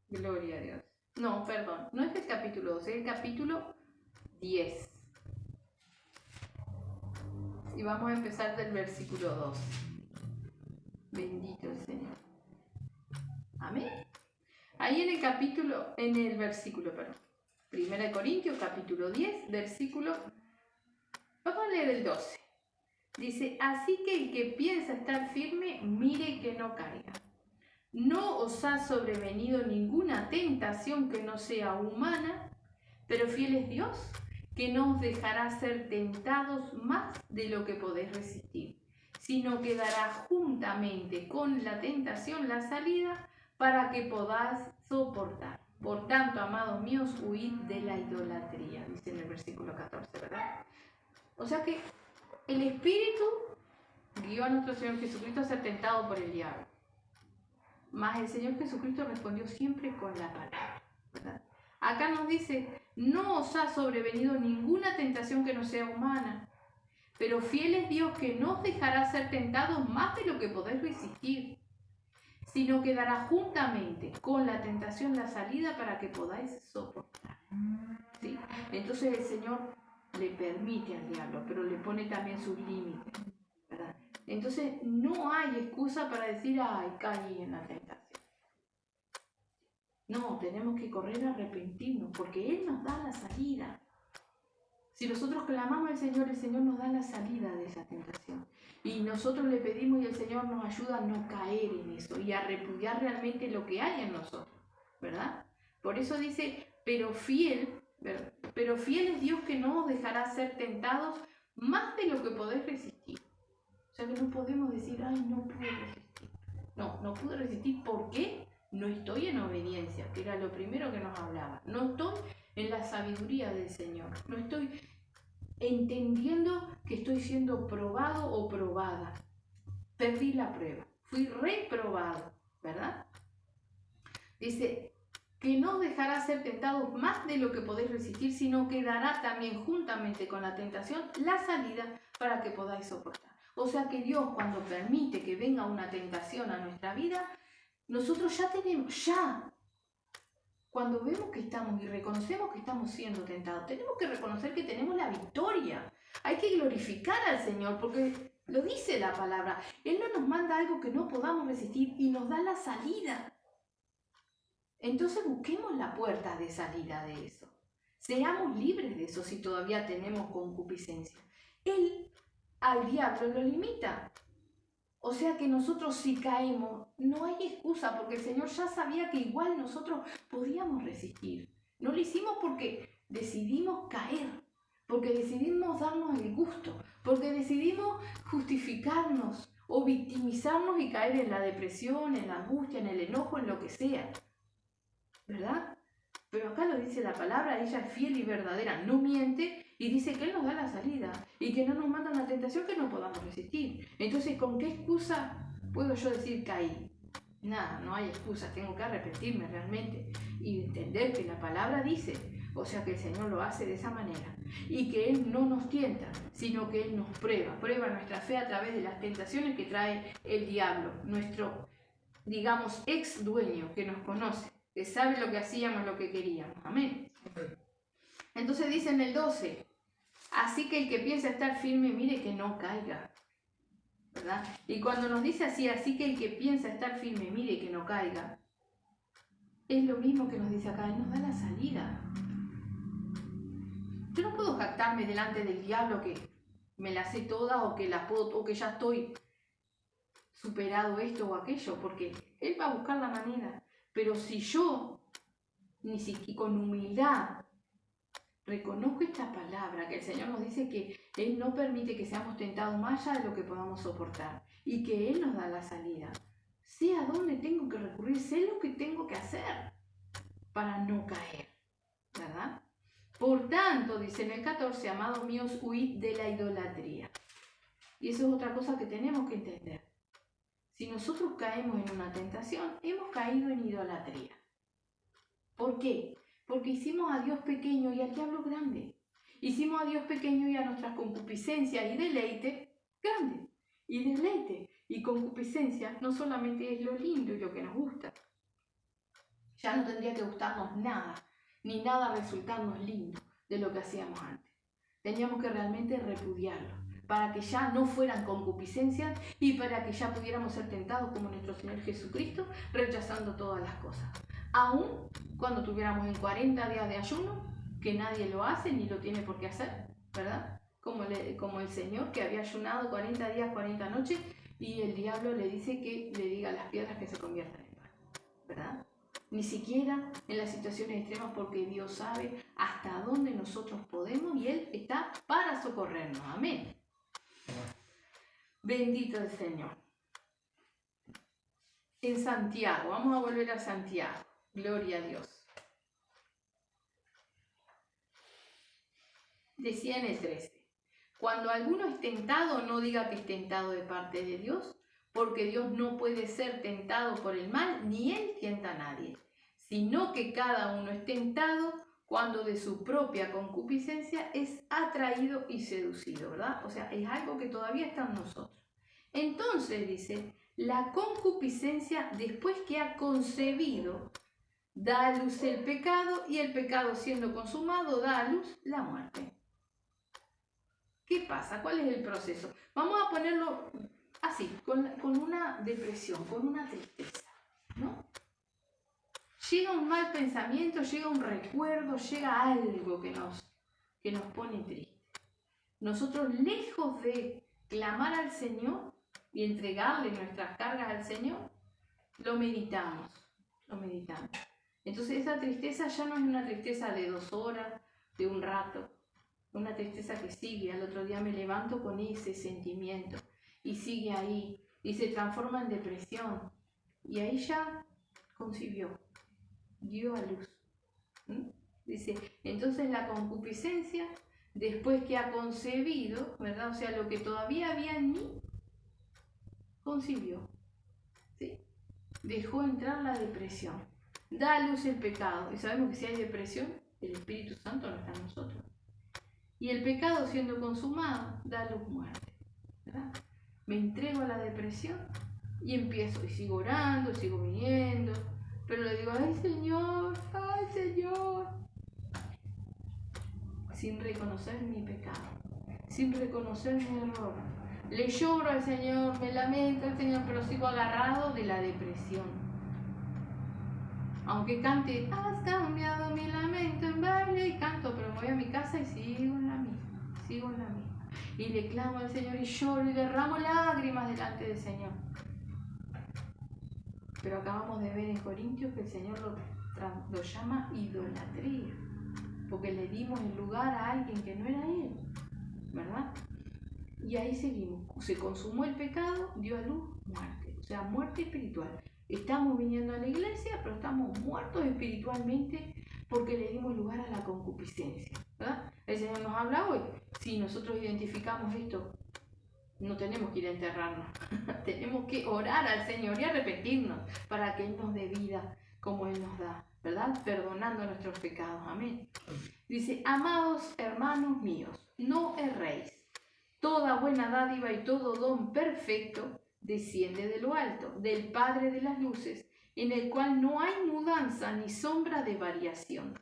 Gloria a Dios. No, perdón, no es el capítulo 12, es el capítulo 10. Y vamos a empezar del versículo 2. Bendito el Señor. Amén. Ahí en el versículo, 1 Corintios capítulo 10, versículo, vamos a leer el 12. Dice, así que el que piensa estar firme, mire que no caiga. No os ha sobrevenido ninguna tentación que no sea humana, pero fiel es Dios, que no os dejará ser tentados más de lo que podéis resistir, sino que dará juntamente con la tentación la salida para que podáis soportar. Por tanto, amados míos, huid de la idolatría, dice en el versículo 14, ¿verdad? O sea que el Espíritu guió a nuestro Señor Jesucristo a ser tentado por el diablo. Mas el Señor Jesucristo respondió siempre con la palabra, ¿verdad? Acá nos dice, no os ha sobrevenido ninguna tentación que no sea humana, pero fiel es Dios que no os dejará ser tentados más de lo que podéis resistir, sino que dará juntamente con la tentación la salida para que podáis soportar. ¿Sí? Entonces el Señor le permite al diablo, pero le pone también sus límites, ¿verdad? Entonces no hay excusa para decir, ay, caí en la tentación. No, tenemos que correr a arrepentirnos, porque Él nos da la salida. Si nosotros clamamos al Señor, el Señor nos da la salida de esa tentación. Y nosotros le pedimos y el Señor nos ayuda a no caer en eso y a repudiar realmente lo que hay en nosotros, ¿verdad? Por eso dice, pero fiel es Dios que no os dejará ser tentados más de lo que podéis resistir. O sea que no podemos decir, ay, no pude resistir. No pude resistir. ¿Por qué? No estoy en obediencia, que era lo primero que nos hablaba. No estoy en la sabiduría del Señor. No estoy entendiendo que estoy siendo probado o probada. Perdí la prueba. Fui reprobado, ¿verdad? Dice que no os dejará ser tentados más de lo que podéis resistir, sino que dará también juntamente con la tentación la salida para que podáis soportar. O sea que Dios, cuando permite que venga una tentación a nuestra vida, nosotros cuando vemos que estamos y reconocemos que estamos siendo tentados, tenemos que reconocer que tenemos la victoria. Hay que glorificar al Señor porque lo dice la palabra. Él no nos manda algo que no podamos resistir y nos da la salida. Entonces busquemos la puerta de salida de eso. Seamos libres de eso si todavía tenemos concupiscencia. Él al diablo lo limita. O sea que nosotros si caemos, no hay excusa, porque el Señor ya sabía que igual nosotros podíamos resistir. No lo hicimos porque decidimos caer, porque decidimos darnos el gusto, porque decidimos justificarnos o victimizarnos y caer en la depresión, en la angustia, en el enojo, en lo que sea. ¿Verdad? Pero acá lo dice la palabra, ella es fiel y verdadera, no miente, y dice que Él nos da la salida y que no nos manda una tentación que no podamos resistir. Entonces, ¿con qué excusa puedo yo decir caí? Nada, no hay excusa, tengo que arrepentirme realmente y entender que la palabra dice, o sea que el Señor lo hace de esa manera, y que Él no nos tienta, sino que Él nos prueba nuestra fe a través de las tentaciones que trae el diablo, nuestro, digamos, ex dueño que nos conoce, que sabe lo que hacíamos, lo que queríamos. Amén. Entonces dice en el 12, así que el que piensa estar firme, mire que no caiga. ¿Verdad? Y cuando nos dice así que el que piensa estar firme, mire que no caiga, es lo mismo que nos dice acá, Él nos da la salida. Yo no puedo jactarme delante del diablo que me la sé toda o que la puedo, o que ya estoy superado esto o aquello, porque Él va a buscar la manera. Pero si yo, ni siquiera con humildad, reconozco esta palabra, que el Señor nos dice que Él no permite que seamos tentados más allá de lo que podamos soportar y que Él nos da la salida. Sé a dónde tengo que recurrir, sé lo que tengo que hacer para no caer, ¿verdad? Por tanto, dice en el 14, amados míos, huid de la idolatría. Y eso es otra cosa que tenemos que entender. Si nosotros caemos en una tentación, hemos caído en idolatría. ¿Por qué? Porque hicimos a Dios pequeño y al diablo grande. Hicimos a Dios pequeño y a nuestras concupiscencias y deleite grande. Y deleite y concupiscencia no solamente es lo lindo y lo que nos gusta. Ya no tendría que gustarnos nada, ni nada resultarnos lindo de lo que hacíamos antes. Teníamos que realmente repudiarlo para que ya no fueran concupiscencias y para que ya pudiéramos ser tentados como nuestro Señor Jesucristo, rechazando todas las cosas. Aún cuando tuviéramos en 40 días de ayuno, que nadie lo hace ni lo tiene por qué hacer, ¿verdad? Como el Señor que había ayunado 40 días, 40 noches, y el diablo le dice que le diga a las piedras que se conviertan en pan, ¿verdad? Ni siquiera en las situaciones extremas, porque Dios sabe hasta dónde nosotros podemos y Él está para socorrernos. Amén. Bendito el Señor. En Santiago, vamos a volver a Santiago. Gloria a Dios. Decía en el 13, cuando alguno es tentado, no diga que es tentado de parte de Dios, porque Dios no puede ser tentado por el mal, ni Él tienta a nadie, sino que cada uno es tentado cuando de su propia concupiscencia es atraído y seducido, ¿verdad? O sea, es algo que todavía está en nosotros. Entonces dice, la concupiscencia, después que ha concebido, da a luz el pecado, y el pecado siendo consumado da a luz la muerte. ¿Qué pasa? ¿Cuál es el proceso? Vamos a ponerlo así, con una depresión, con una tristeza, ¿no? Llega un mal pensamiento, llega un recuerdo, llega algo que nos pone triste. Nosotros, lejos de clamar al Señor y entregarle nuestras cargas al Señor, lo meditamos. Entonces esa tristeza ya no es una tristeza de 2 horas, de un rato, una tristeza que sigue. Al otro día me levanto con ese sentimiento y sigue ahí y se transforma en depresión, y ahí ya concibió, dio a luz. Dice, entonces la concupiscencia, después que ha concebido, ¿verdad? O sea, lo que todavía había en mí, concibió, ¿sí? Dejó entrar la depresión, da a luz el pecado, y sabemos que si hay depresión, el Espíritu Santo no está en nosotros. Y el pecado siendo consumado, da a luz muerte, ¿verdad? Me entrego a la depresión y empiezo, y sigo orando, sigo viniendo, pero le digo, ay Señor, sin reconocer mi pecado, sin reconocer mi error. Le lloro al Señor, me lamento al Señor, pero sigo agarrado de la depresión. Aunque cante, has cambiado mi lamento en baile, y canto, pero me voy a mi casa y sigo en la misma. Y le clamo al Señor y lloro y derramo lágrimas delante del Señor. Pero acabamos de ver en Corintios que el Señor lo llama idolatría, porque le dimos el lugar a alguien que no era Él, ¿verdad? Y ahí seguimos. Se consumó el pecado, dio a luz muerte, o sea, muerte espiritual. Estamos viniendo a la iglesia, pero estamos muertos espiritualmente porque le dimos lugar a la concupiscencia, ¿verdad? El Señor nos habla hoy. Si nosotros identificamos esto, no tenemos que ir a enterrarnos, tenemos que orar al Señor y arrepentirnos para que Él nos dé vida como Él nos da, ¿verdad? Perdonando nuestros pecados, amén. Dice, amados hermanos míos, no erréis. Toda buena dádiva y todo don perfecto desciende de lo alto, del Padre de las luces, en el cual no hay mudanza ni sombra de variación.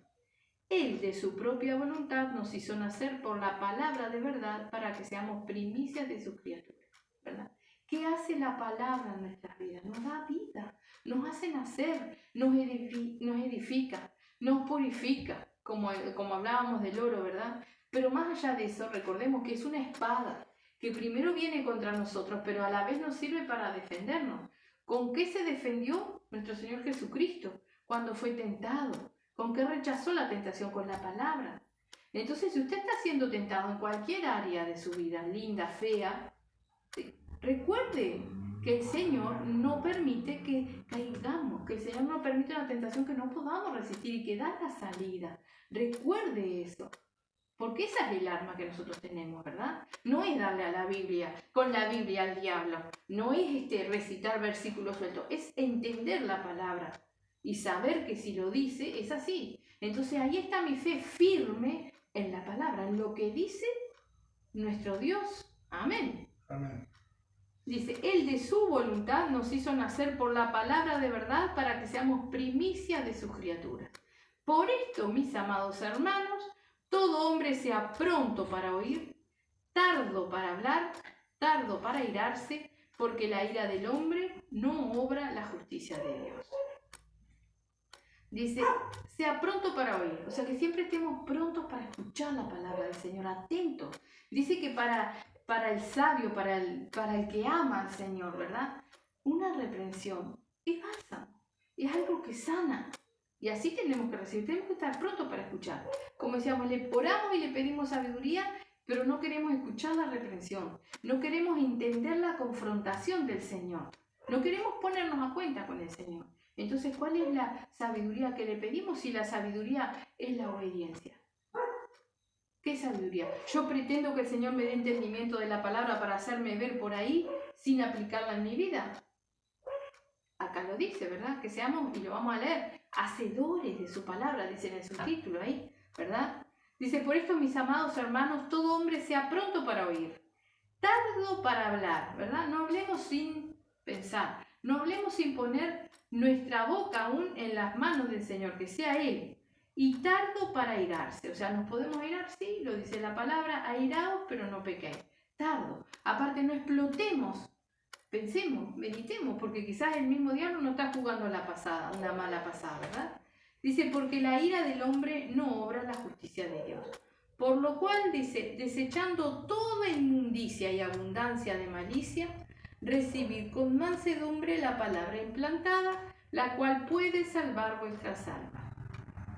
Él de su propia voluntad nos hizo nacer por la palabra de verdad para que seamos primicias de sus criaturas, ¿verdad? ¿Qué hace la palabra en nuestras vidas? Nos da vida, nos hace nacer, nos edifica, nos purifica, como hablábamos del oro, ¿verdad? Pero más allá de eso, recordemos que es una espada que primero viene contra nosotros, pero a la vez nos sirve para defendernos. ¿Con qué se defendió nuestro Señor Jesucristo cuando fue tentado? ¿Con qué rechazó la tentación? Con la palabra. Entonces, si usted está siendo tentado en cualquier área de su vida, linda, fea, recuerde que el Señor no permite que caigamos, que el Señor no permite una tentación que no podamos resistir y que da la salida. Recuerde eso, porque esa es el arma que nosotros tenemos, ¿verdad? No es darle a la Biblia, con la Biblia al diablo, no es recitar versículos sueltos, es entender la palabra y saber que si lo dice es así. Entonces ahí está mi fe firme en la palabra, en lo que dice nuestro Dios. Amén. Amén. Dice, Él de su voluntad nos hizo nacer por la palabra de verdad para que seamos primicia de sus criaturas. Por esto, mis amados hermanos, todo hombre sea pronto para oír, tardo para hablar, tardo para irarse, porque la ira del hombre no obra la justicia de Dios. Dice, sea pronto para oír, o sea que siempre estemos prontos para escuchar la palabra del Señor, atentos. Dice que para el sabio, para el que ama al Señor, ¿verdad? Una reprensión es bálsamo, es algo que sana. Y así tenemos que recibir, tenemos que estar prontos para escuchar. Como decíamos, le oramos y le pedimos sabiduría, pero no queremos escuchar la reprensión, no queremos entender la confrontación del Señor, no queremos ponernos a cuenta con el Señor. Entonces, ¿cuál es la sabiduría que le pedimos si la sabiduría es la obediencia? ¿Qué sabiduría? Yo pretendo que el Señor me dé entendimiento de la palabra para hacerme ver por ahí sin aplicarla en mi vida. Acá lo dice, ¿verdad? Que seamos, y lo vamos a leer, hacedores de su palabra, dice en el subtítulo ahí, ¿verdad? Dice, por esto, mis amados hermanos, todo hombre sea pronto para oír, tardo para hablar, ¿verdad? No hablemos sin pensar, no hablemos sin poner nuestra boca aún en las manos del Señor, que sea Él, y tardo para airarse. O sea, nos podemos airar, sí, lo dice la palabra, airaos, pero no pequéis. Tardo. Aparte, no explotemos. Pensemos, meditemos, porque quizás el mismo diablo nos está jugando una mala pasada, ¿verdad? Dice, porque la ira del hombre no obra la justicia de Dios. Por lo cual, dice, desechando toda inmundicia y abundancia de malicia, recibid con mansedumbre la palabra implantada, la cual puede salvar vuestras almas.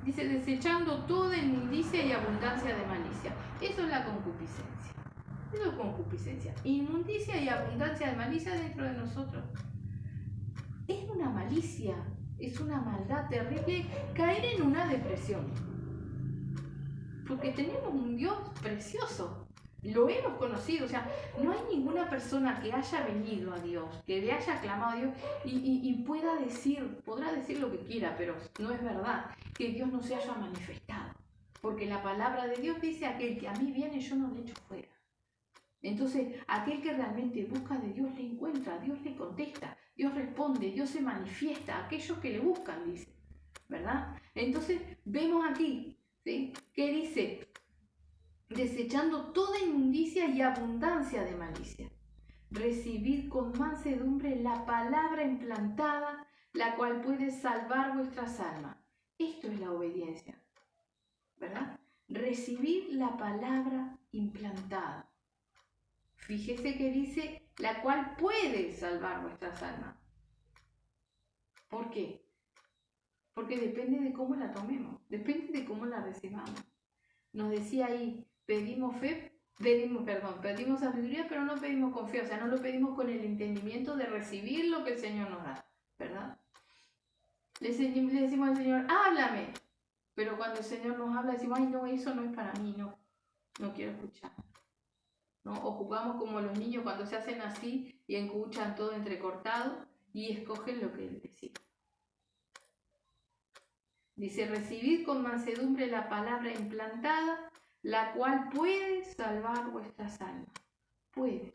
Dice, desechando toda inmundicia y abundancia de malicia. Eso es la concupiscencia. Eso es concupiscencia. Inmundicia y abundancia de malicia dentro de nosotros. Es una malicia, es una maldad terrible caer en una depresión. Porque tenemos un Dios precioso. Lo hemos conocido. O sea, no hay ninguna persona que haya venido a Dios, que le haya clamado a Dios y podrá decir lo que quiera, pero no es verdad que Dios no se haya manifestado. Porque la palabra de Dios dice, aquel que a mí viene, yo no le echo fuera. Entonces, aquel que realmente busca de Dios le encuentra, Dios le contesta, Dios responde, Dios se manifiesta a aquellos que le buscan, dice, ¿verdad? Entonces, vemos aquí, ¿sí?, que dice, desechando toda inmundicia y abundancia de malicia, recibid con mansedumbre la palabra implantada, la cual puede salvar vuestras almas. Esto es la obediencia, ¿verdad? Recibid la palabra implantada. Fíjese que dice, la cual puede salvar vuestras almas. ¿Por qué? Porque depende de cómo la tomemos, depende de cómo la recibamos. Nos decía ahí, pedimos sabiduría, pero no pedimos con fe, o sea, no lo pedimos con el entendimiento de recibir lo que el Señor nos da, ¿verdad? Le decimos al Señor, háblame, pero cuando el Señor nos habla, decimos, ay, no, eso no es para mí, no quiero escuchar. ¿No? O jugamos como los niños cuando se hacen así y escuchan todo entrecortado y escogen lo que Él decide. Dice, recibid con mansedumbre la palabra implantada, la cual puede salvar vuestras almas. Puede.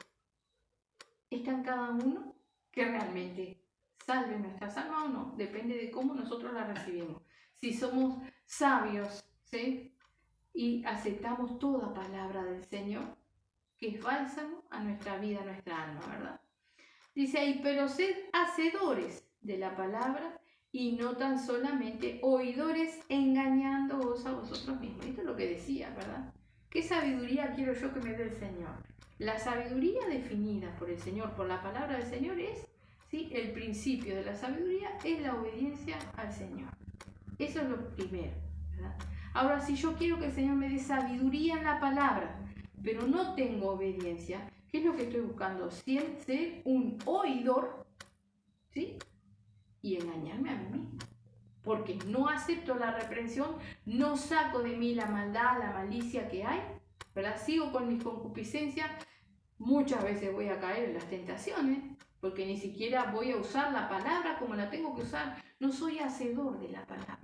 Está en cada uno que realmente salve nuestras almas o no. Depende de cómo nosotros la recibimos. Si somos sabios, ¿sí?, y aceptamos toda palabra del Señor, que es bálsamo a nuestra vida, a nuestra alma, ¿verdad? Dice ahí, pero sed hacedores de la palabra y no tan solamente oidores, engañándoos a vosotros mismos. Esto es lo que decía, ¿verdad? ¿Qué sabiduría quiero yo que me dé el Señor? La sabiduría definida por el Señor, por la palabra del Señor es, ¿sí?, el principio de la sabiduría es la obediencia al Señor. Eso es lo primero, ¿verdad? Ahora, si yo quiero que el Señor me dé sabiduría en la palabra, pero no tengo obediencia, ¿qué es lo que estoy buscando? Ser un oidor, ¿sí?, y engañarme a mí mismo. Porque no acepto la reprensión, no saco de mí la maldad, la malicia que hay, ¿verdad? Sigo con mis concupiscencias, muchas veces voy a caer en las tentaciones, porque ni siquiera voy a usar la palabra como la tengo que usar, no soy hacedor de la palabra.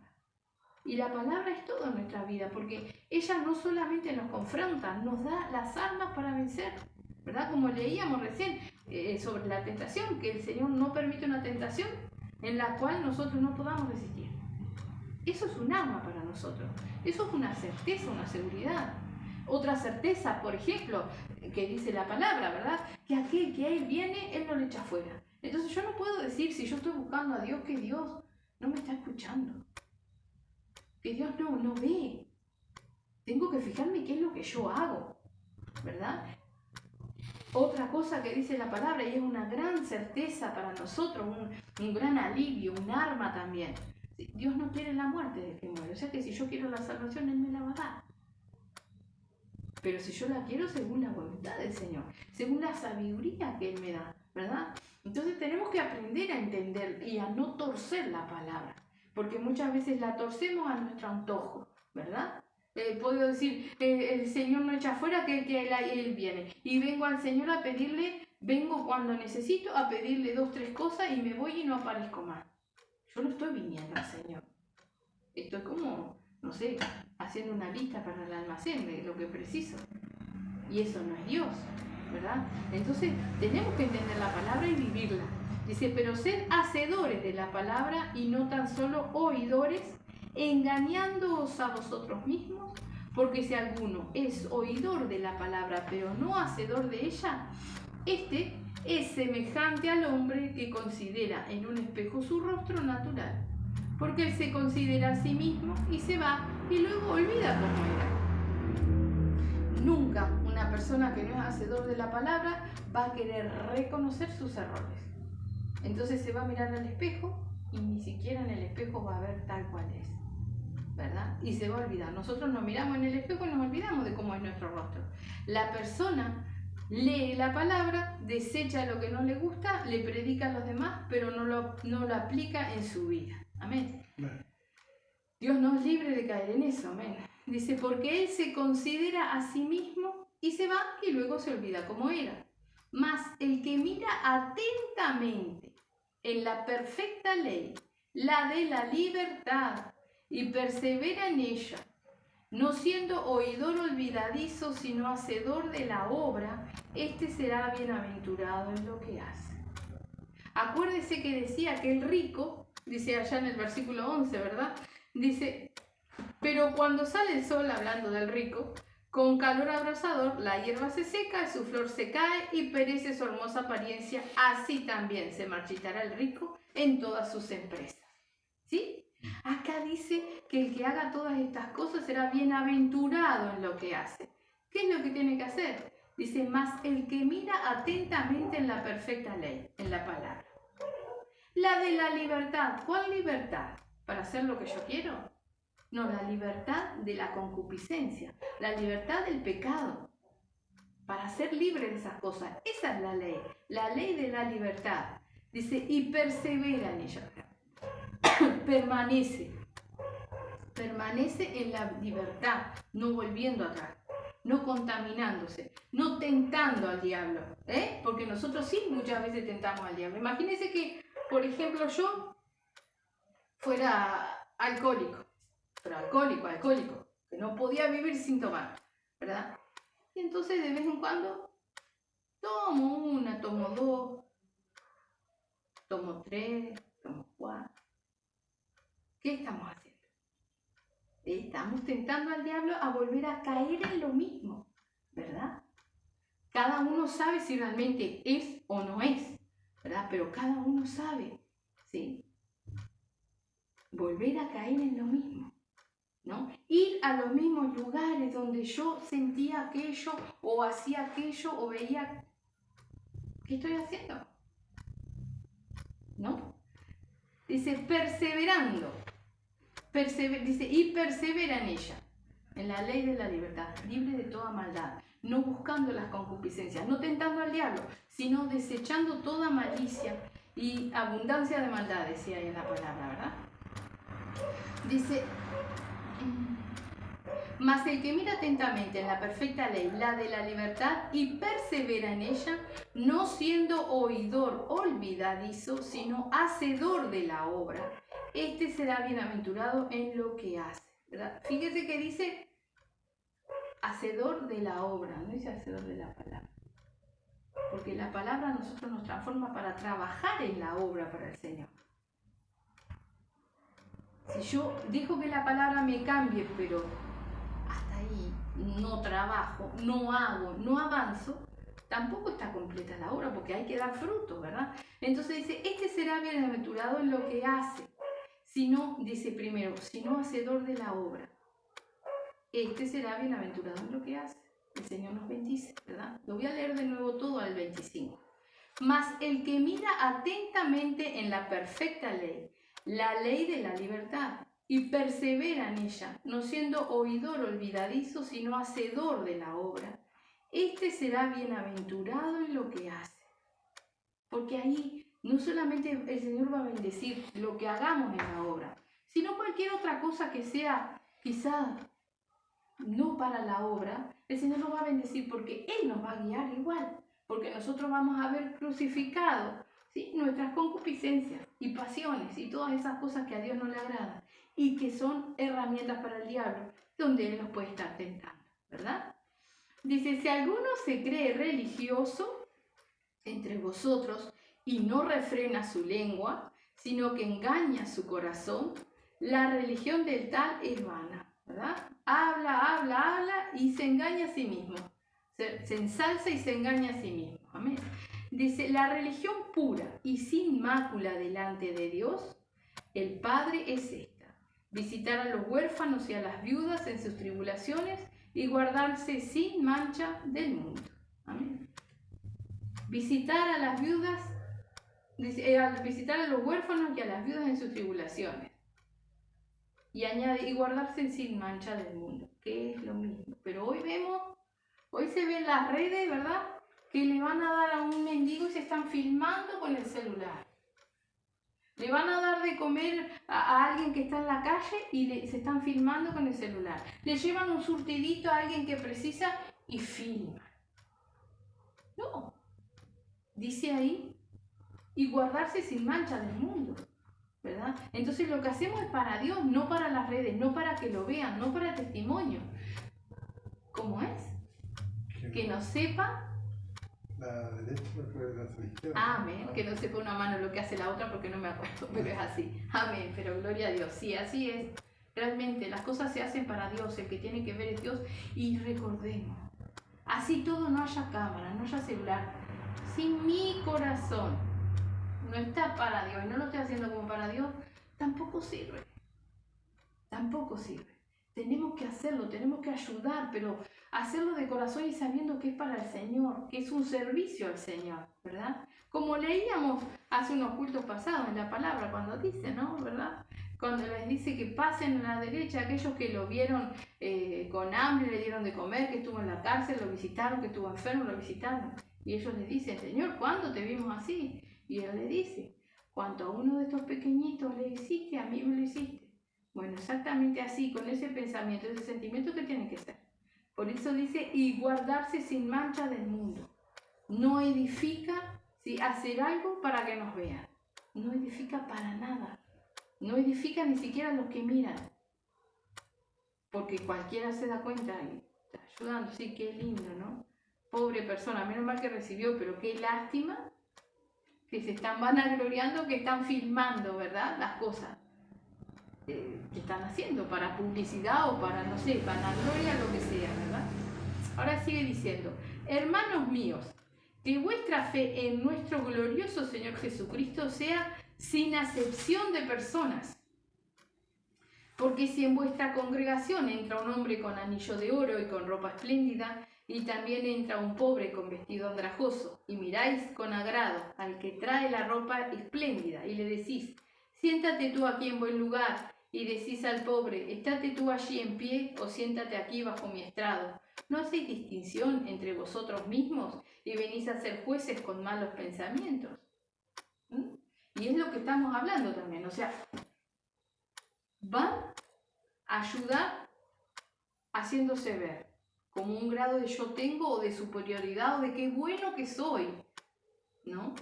Y la palabra es todo en nuestra vida, porque ella no solamente nos confronta, nos da las armas para vencer, ¿verdad? Como leíamos recién sobre la tentación, que el Señor no permite una tentación en la cual nosotros no podamos resistir. Eso es un arma para nosotros, eso es una certeza, una seguridad. Otra certeza, por ejemplo, que dice la palabra, ¿verdad? Que aquel que a Él viene, Él no le echa fuera. Entonces yo no puedo decir, si yo estoy buscando a Dios, que Dios no me está escuchando, que Dios no ve. Tengo que fijarme qué es lo que yo hago, ¿verdad? Otra cosa que dice la palabra, y es una gran certeza para nosotros, un gran alivio, un arma también. Dios no quiere la muerte de que muere, o sea que si yo quiero la salvación, Él me la va a dar. Pero si yo la quiero según la voluntad del Señor, según la sabiduría que Él me da, ¿verdad? Entonces tenemos que aprender a entender y a no torcer la palabra, porque muchas veces la torcemos a nuestro antojo, ¿verdad? Puedo decir, el Señor no echa fuera que Él viene. Y vengo al Señor a pedirle, vengo cuando necesito a pedirle 2, 3 cosas y me voy y no aparezco más. Yo no estoy viniendo al Señor. Estoy como, no sé, haciendo una lista para el almacén de lo que preciso. Y eso no es Dios, ¿verdad? Entonces tenemos que entender la palabra y vivirla. Dice, pero sed hacedores de la palabra y no tan solo oidores, engañándoos a vosotros mismos, porque si alguno es oidor de la palabra, pero no hacedor de ella, este es semejante al hombre que considera en un espejo su rostro natural, porque él se considera a sí mismo y se va y luego olvida cómo era. Nunca una persona que no es hacedor de la palabra va a querer reconocer sus errores. Entonces se va a mirar al espejo y ni siquiera en el espejo va a ver tal cual es, ¿verdad? Y se va a olvidar. Nosotros nos miramos en el espejo y nos olvidamos de cómo es nuestro rostro. La persona lee la palabra, desecha lo que no le gusta, le predica a los demás, pero no lo aplica en su vida. Amén. Dios nos libre de caer en eso. Amén. Dice, porque Él se considera a sí mismo y se va y luego se olvida cómo era. Mas el que mira atentamente en la perfecta ley, la de la libertad, y persevera en ella, no siendo oidor olvidadizo, sino hacedor de la obra, este será bienaventurado en lo que hace. Acuérdese que decía que el rico, dice allá en el versículo 11, ¿verdad? Dice, pero cuando sale el sol, hablando del rico, con calor abrasador, la hierba se seca, su flor se cae y perece su hermosa apariencia. Así también se marchitará el rico en todas sus empresas. ¿Sí? Acá dice que el que haga todas estas cosas será bienaventurado en lo que hace. ¿Qué es lo que tiene que hacer? Dice, más el que mira atentamente en la perfecta ley, en la palabra. La de la libertad. ¿Cuál libertad? ¿Para hacer lo que yo quiero? No, la libertad de la concupiscencia, la libertad del pecado, para ser libre de esas cosas. Esa es la ley de la libertad. Dice, y persevera en ella. Permanece en la libertad, no volviendo atrás, no contaminándose, no tentando al diablo, porque nosotros sí muchas veces tentamos al diablo. Imagínense que, por ejemplo, yo fuera alcohólico, pero alcohólico, que no podía vivir sin tomar, ¿verdad? Y entonces de vez en cuando tomo una, tomo dos, tomo tres, tomo cuatro. ¿Qué estamos haciendo? Estamos tentando al diablo a volver a caer en lo mismo, ¿verdad? Cada uno sabe si realmente es o no es, ¿verdad? Pero cada uno sabe, ¿sí? Volver a caer en lo mismo, ¿no? Ir a los mismos lugares donde yo sentía aquello o hacía aquello o veía. ¿Qué estoy haciendo? ¿No? Dice, perseverando. Dice, y persevera en ella, en la ley de la libertad, libre de toda maldad, no buscando las concupiscencias, no tentando al diablo, sino desechando toda malicia y abundancia de maldad, decía ahí en la palabra, ¿verdad? Dice, mas el que mira atentamente en la perfecta ley, la de la libertad, y persevera en ella, no siendo oidor olvidadizo, sino hacedor de la obra, este será bienaventurado en lo que hace, ¿verdad? Fíjese que dice hacedor de la obra, no dice hacedor de la palabra. Porque la palabra a nosotros nos transforma para trabajar en la obra para el Señor. Si yo dejo que la palabra me cambie, pero hasta ahí no trabajo, no hago, no avanzo, tampoco está completa la obra, porque hay que dar fruto, ¿verdad? Entonces dice, este será bienaventurado en lo que hace, sino, dice primero, sino hacedor de la obra. Este será bienaventurado en lo que hace. El Señor nos bendice, ¿verdad? Lo voy a leer de nuevo todo al 25. Mas el que mira atentamente en la perfecta ley, la ley de la libertad, y persevera en ella, no siendo oidor olvidadizo, sino hacedor de la obra, este será bienaventurado en lo que hace. Porque ahí no solamente el Señor va a bendecir lo que hagamos en la obra, sino cualquier otra cosa que sea quizá no para la obra, el Señor nos va a bendecir porque Él nos va a guiar igual. Porque nosotros vamos a ver crucificado, ¿sí?, nuestras concupiscencias y pasiones y todas esas cosas que a Dios no le agradan y que son herramientas para el diablo, donde Él nos puede estar tentando, ¿verdad? Dice, si alguno se cree religioso entre vosotros y no refrena su lengua, sino que engaña su corazón, la religión del tal es vana, ¿verdad? Habla y se engaña a sí mismo. Se ensalza y se engaña a sí mismo. Amén. Dice, la religión pura y sin mácula delante de Dios, el Padre, es esta: visitar a los huérfanos y a las viudas en sus tribulaciones y guardarse sin mancha del mundo. Amén. Visitar a las viudas, visitar a los huérfanos y a las viudas en sus tribulaciones. Y añade, y guardarse sin mancha del mundo, que es lo mismo. Pero hoy se ve en las redes, ¿verdad?, que le van a dar a un mendigo y se están filmando con el celular. Le van a dar de comer a alguien que está en la calle y se están filmando con el celular. Le llevan un surtidito a alguien que precisa y filman. No. Dice ahí, y guardarse sin mancha del mundo, ¿verdad? Entonces lo que hacemos es para Dios, no para las redes, no para que lo vean, no para testimonio. ¿Cómo es? Que no sepa la derecha lo que la izquierda. Amén. Que no sepa una mano lo que hace la otra porque no me acuerdo, pero es así. Amén. Pero gloria a Dios. Sí, así es. Realmente las cosas se hacen para Dios. El que tiene que ver es Dios. Y recordemos, así todo, no haya cámara, no haya celular. Si mi corazón no está para Dios y no lo estoy haciendo como para Dios, tampoco sirve. Tampoco sirve. Tenemos que hacerlo, tenemos que ayudar, pero hacerlo de corazón y sabiendo que es para el Señor, que es un servicio al Señor, ¿verdad? Como leíamos hace unos cultos pasados en la palabra, cuando dice, ¿no? ¿Verdad? Cuando les dice que pasen a la derecha aquellos que lo vieron con hambre, le dieron de comer, que estuvo en la cárcel, lo visitaron, que estuvo enfermo, lo visitaron. Y ellos les dicen, Señor, ¿cuándo te vimos así? Y Él le dice, cuanto a uno de estos pequeñitos le hiciste, a mí me lo hiciste. Bueno, exactamente así, con ese pensamiento, ese sentimiento que tiene que ser. Por eso dice, y guardarse sin mancha del mundo. No edifica, ¿sí?, hacer algo para que nos vean. No edifica para nada. No edifica ni siquiera a los que miran. Porque cualquiera se da cuenta y está ayudando. Sí, qué lindo, ¿no? Pobre persona, menos mal que recibió, pero qué lástima que se están vanagloriando, que están filmando, ¿verdad?, las cosas que están haciendo para publicidad o para, no sé, vanagloria, lo que sea, ¿verdad? Ahora sigue diciendo, hermanos míos, que vuestra fe en nuestro glorioso Señor Jesucristo sea sin acepción de personas. Porque si en vuestra congregación entra un hombre con anillo de oro y con ropa espléndida, y también entra un pobre con vestido andrajoso, y miráis con agrado al que trae la ropa espléndida, y le decís, siéntate tú aquí en buen lugar, y decís al pobre, estate tú allí en pie, o siéntate aquí bajo mi estrado. ¿No hacéis distinción entre vosotros mismos y venís a ser jueces con malos pensamientos? ¿Mm? Y es lo que estamos hablando también, o sea, van a ayudar haciéndose ver como un grado de yo tengo o de superioridad o de qué bueno que soy, ¿no?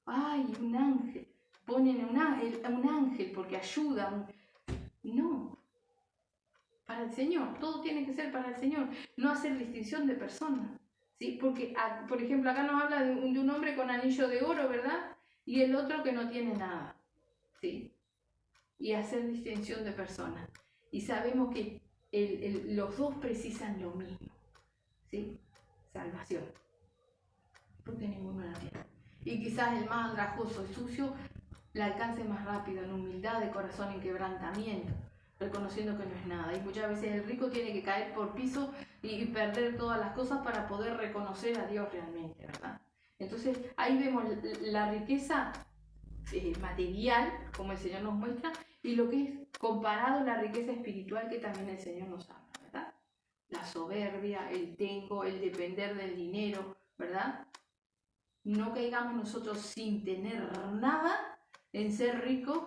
Ay, un ángel, ponen un ángel porque ayuda. No, para el Señor, todo tiene que ser para el Señor, no hacer distinción de personas, ¿sí? Porque, por ejemplo, acá nos habla de un hombre con anillo de oro, ¿verdad? Y el otro que no tiene nada, ¿sí? Y hacer distinción de personas. Y sabemos que los dos precisan lo mismo, ¿sí? Salvación, porque ninguno la tiene. Y quizás el más andrajoso y sucio la alcance más rápido, en humildad de corazón, en quebrantamiento, reconociendo que no es nada. Y muchas veces el rico tiene que caer por piso y perder todas las cosas para poder reconocer a Dios realmente, ¿verdad? Entonces ahí vemos la riqueza material, como el Señor nos muestra, y lo que es comparado a la riqueza espiritual que también el Señor nos habla, ¿verdad? La soberbia, el tengo, el depender del dinero, ¿verdad? No caigamos nosotros sin tener nada en ser ricos,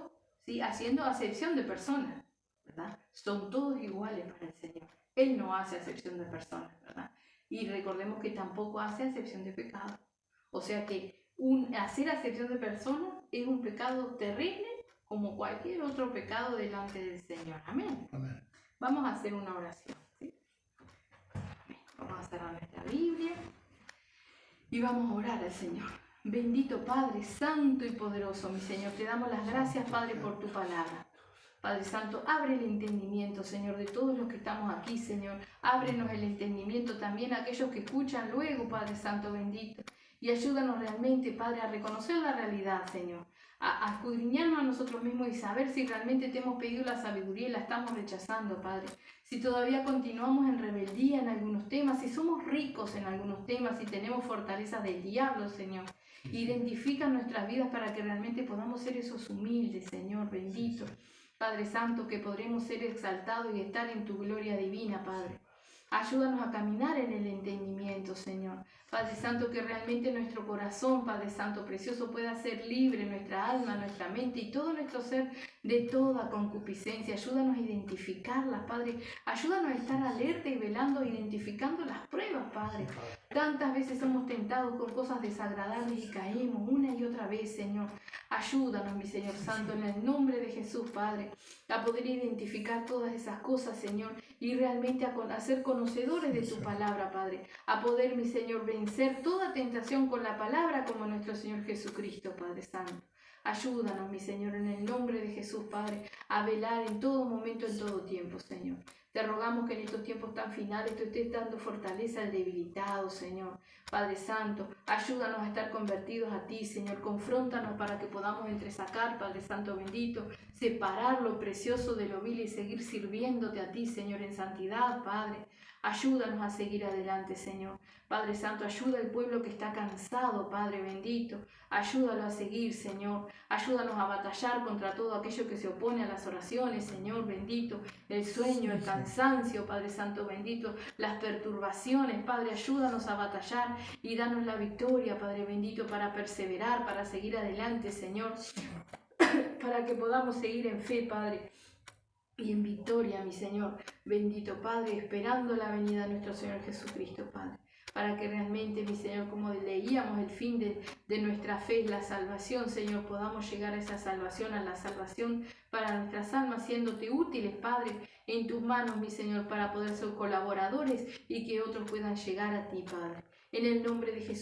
¿sí? Haciendo acepción de personas, ¿verdad? Son todos iguales para el Señor. Él no hace acepción de personas, ¿verdad? Y recordemos que tampoco hace acepción de pecado. O sea que hacer acepción de personas es un pecado terrible como cualquier otro pecado delante del Señor. Amén. Amén. Vamos a hacer una oración, ¿sí? Vamos a cerrar nuestra Biblia y vamos a orar al Señor. Bendito Padre, santo y poderoso, mi Señor, te damos las gracias, Padre, por tu palabra. Padre Santo, abre el entendimiento, Señor, de todos los que estamos aquí, Señor. Ábrenos el entendimiento también a aquellos que escuchan luego, Padre Santo bendito. Y ayúdanos realmente, Padre, a reconocer la realidad, Señor. A escudriñarnos a nosotros mismos y saber si realmente te hemos pedido la sabiduría y la estamos rechazando, Padre. Si todavía continuamos en rebeldía en algunos temas, si somos ricos en algunos temas, si tenemos fortalezas del diablo, Señor. Identifica nuestras vidas para que realmente podamos ser esos humildes, Señor, bendito. Padre Santo, que podremos ser exaltados y estar en tu gloria divina, Padre. Ayúdanos a caminar en el entendimiento, Señor. Padre Santo, que realmente nuestro corazón, Padre Santo precioso, pueda ser libre, nuestra alma, nuestra mente y todo nuestro ser de toda concupiscencia. Ayúdanos a identificarlas, Padre. Ayúdanos a estar alerta y velando, identificando las pruebas, Padre. Tantas veces somos tentados con cosas desagradables y caemos una y otra vez, Señor. Ayúdanos, mi Señor Santo, en el nombre de Jesús, Padre, a poder identificar todas esas cosas, Señor, y realmente a ser conocedores de tu palabra, Padre. A poder, mi Señor, vencer toda tentación con la palabra como nuestro Señor Jesucristo, Padre Santo. Ayúdanos, mi Señor, en el nombre de Jesús, Padre, a velar en todo momento, en todo tiempo, Señor. Te rogamos que en estos tiempos tan finales tú estés dando fortaleza al debilitado, Señor. Padre Santo, ayúdanos a estar convertidos a ti, Señor. Confróntanos para que podamos entresacar, Padre Santo bendito, separar lo precioso de lo vil y seguir sirviéndote a ti, Señor, en santidad, Padre. Ayúdanos a seguir adelante, Señor. Padre Santo, ayuda al pueblo que está cansado, Padre bendito. Ayúdalo a seguir, Señor. Ayúdanos a batallar contra todo aquello que se opone a las oraciones, Señor bendito. El sueño, el cansancio, Padre Santo bendito. Las perturbaciones, Padre, ayúdanos a batallar y danos la victoria, Padre bendito, para perseverar, para seguir adelante, Señor. Para que podamos seguir en fe, Padre. Y en victoria, mi Señor, bendito Padre, esperando la venida de nuestro Señor Jesucristo, Padre, para que realmente, mi Señor, como leíamos, el fin de nuestra fe es la salvación, Señor, podamos llegar a esa salvación, a la salvación para nuestras almas, siéndote útiles, Padre, en tus manos, mi Señor, para poder ser colaboradores y que otros puedan llegar a ti, Padre. En el nombre de Jesús.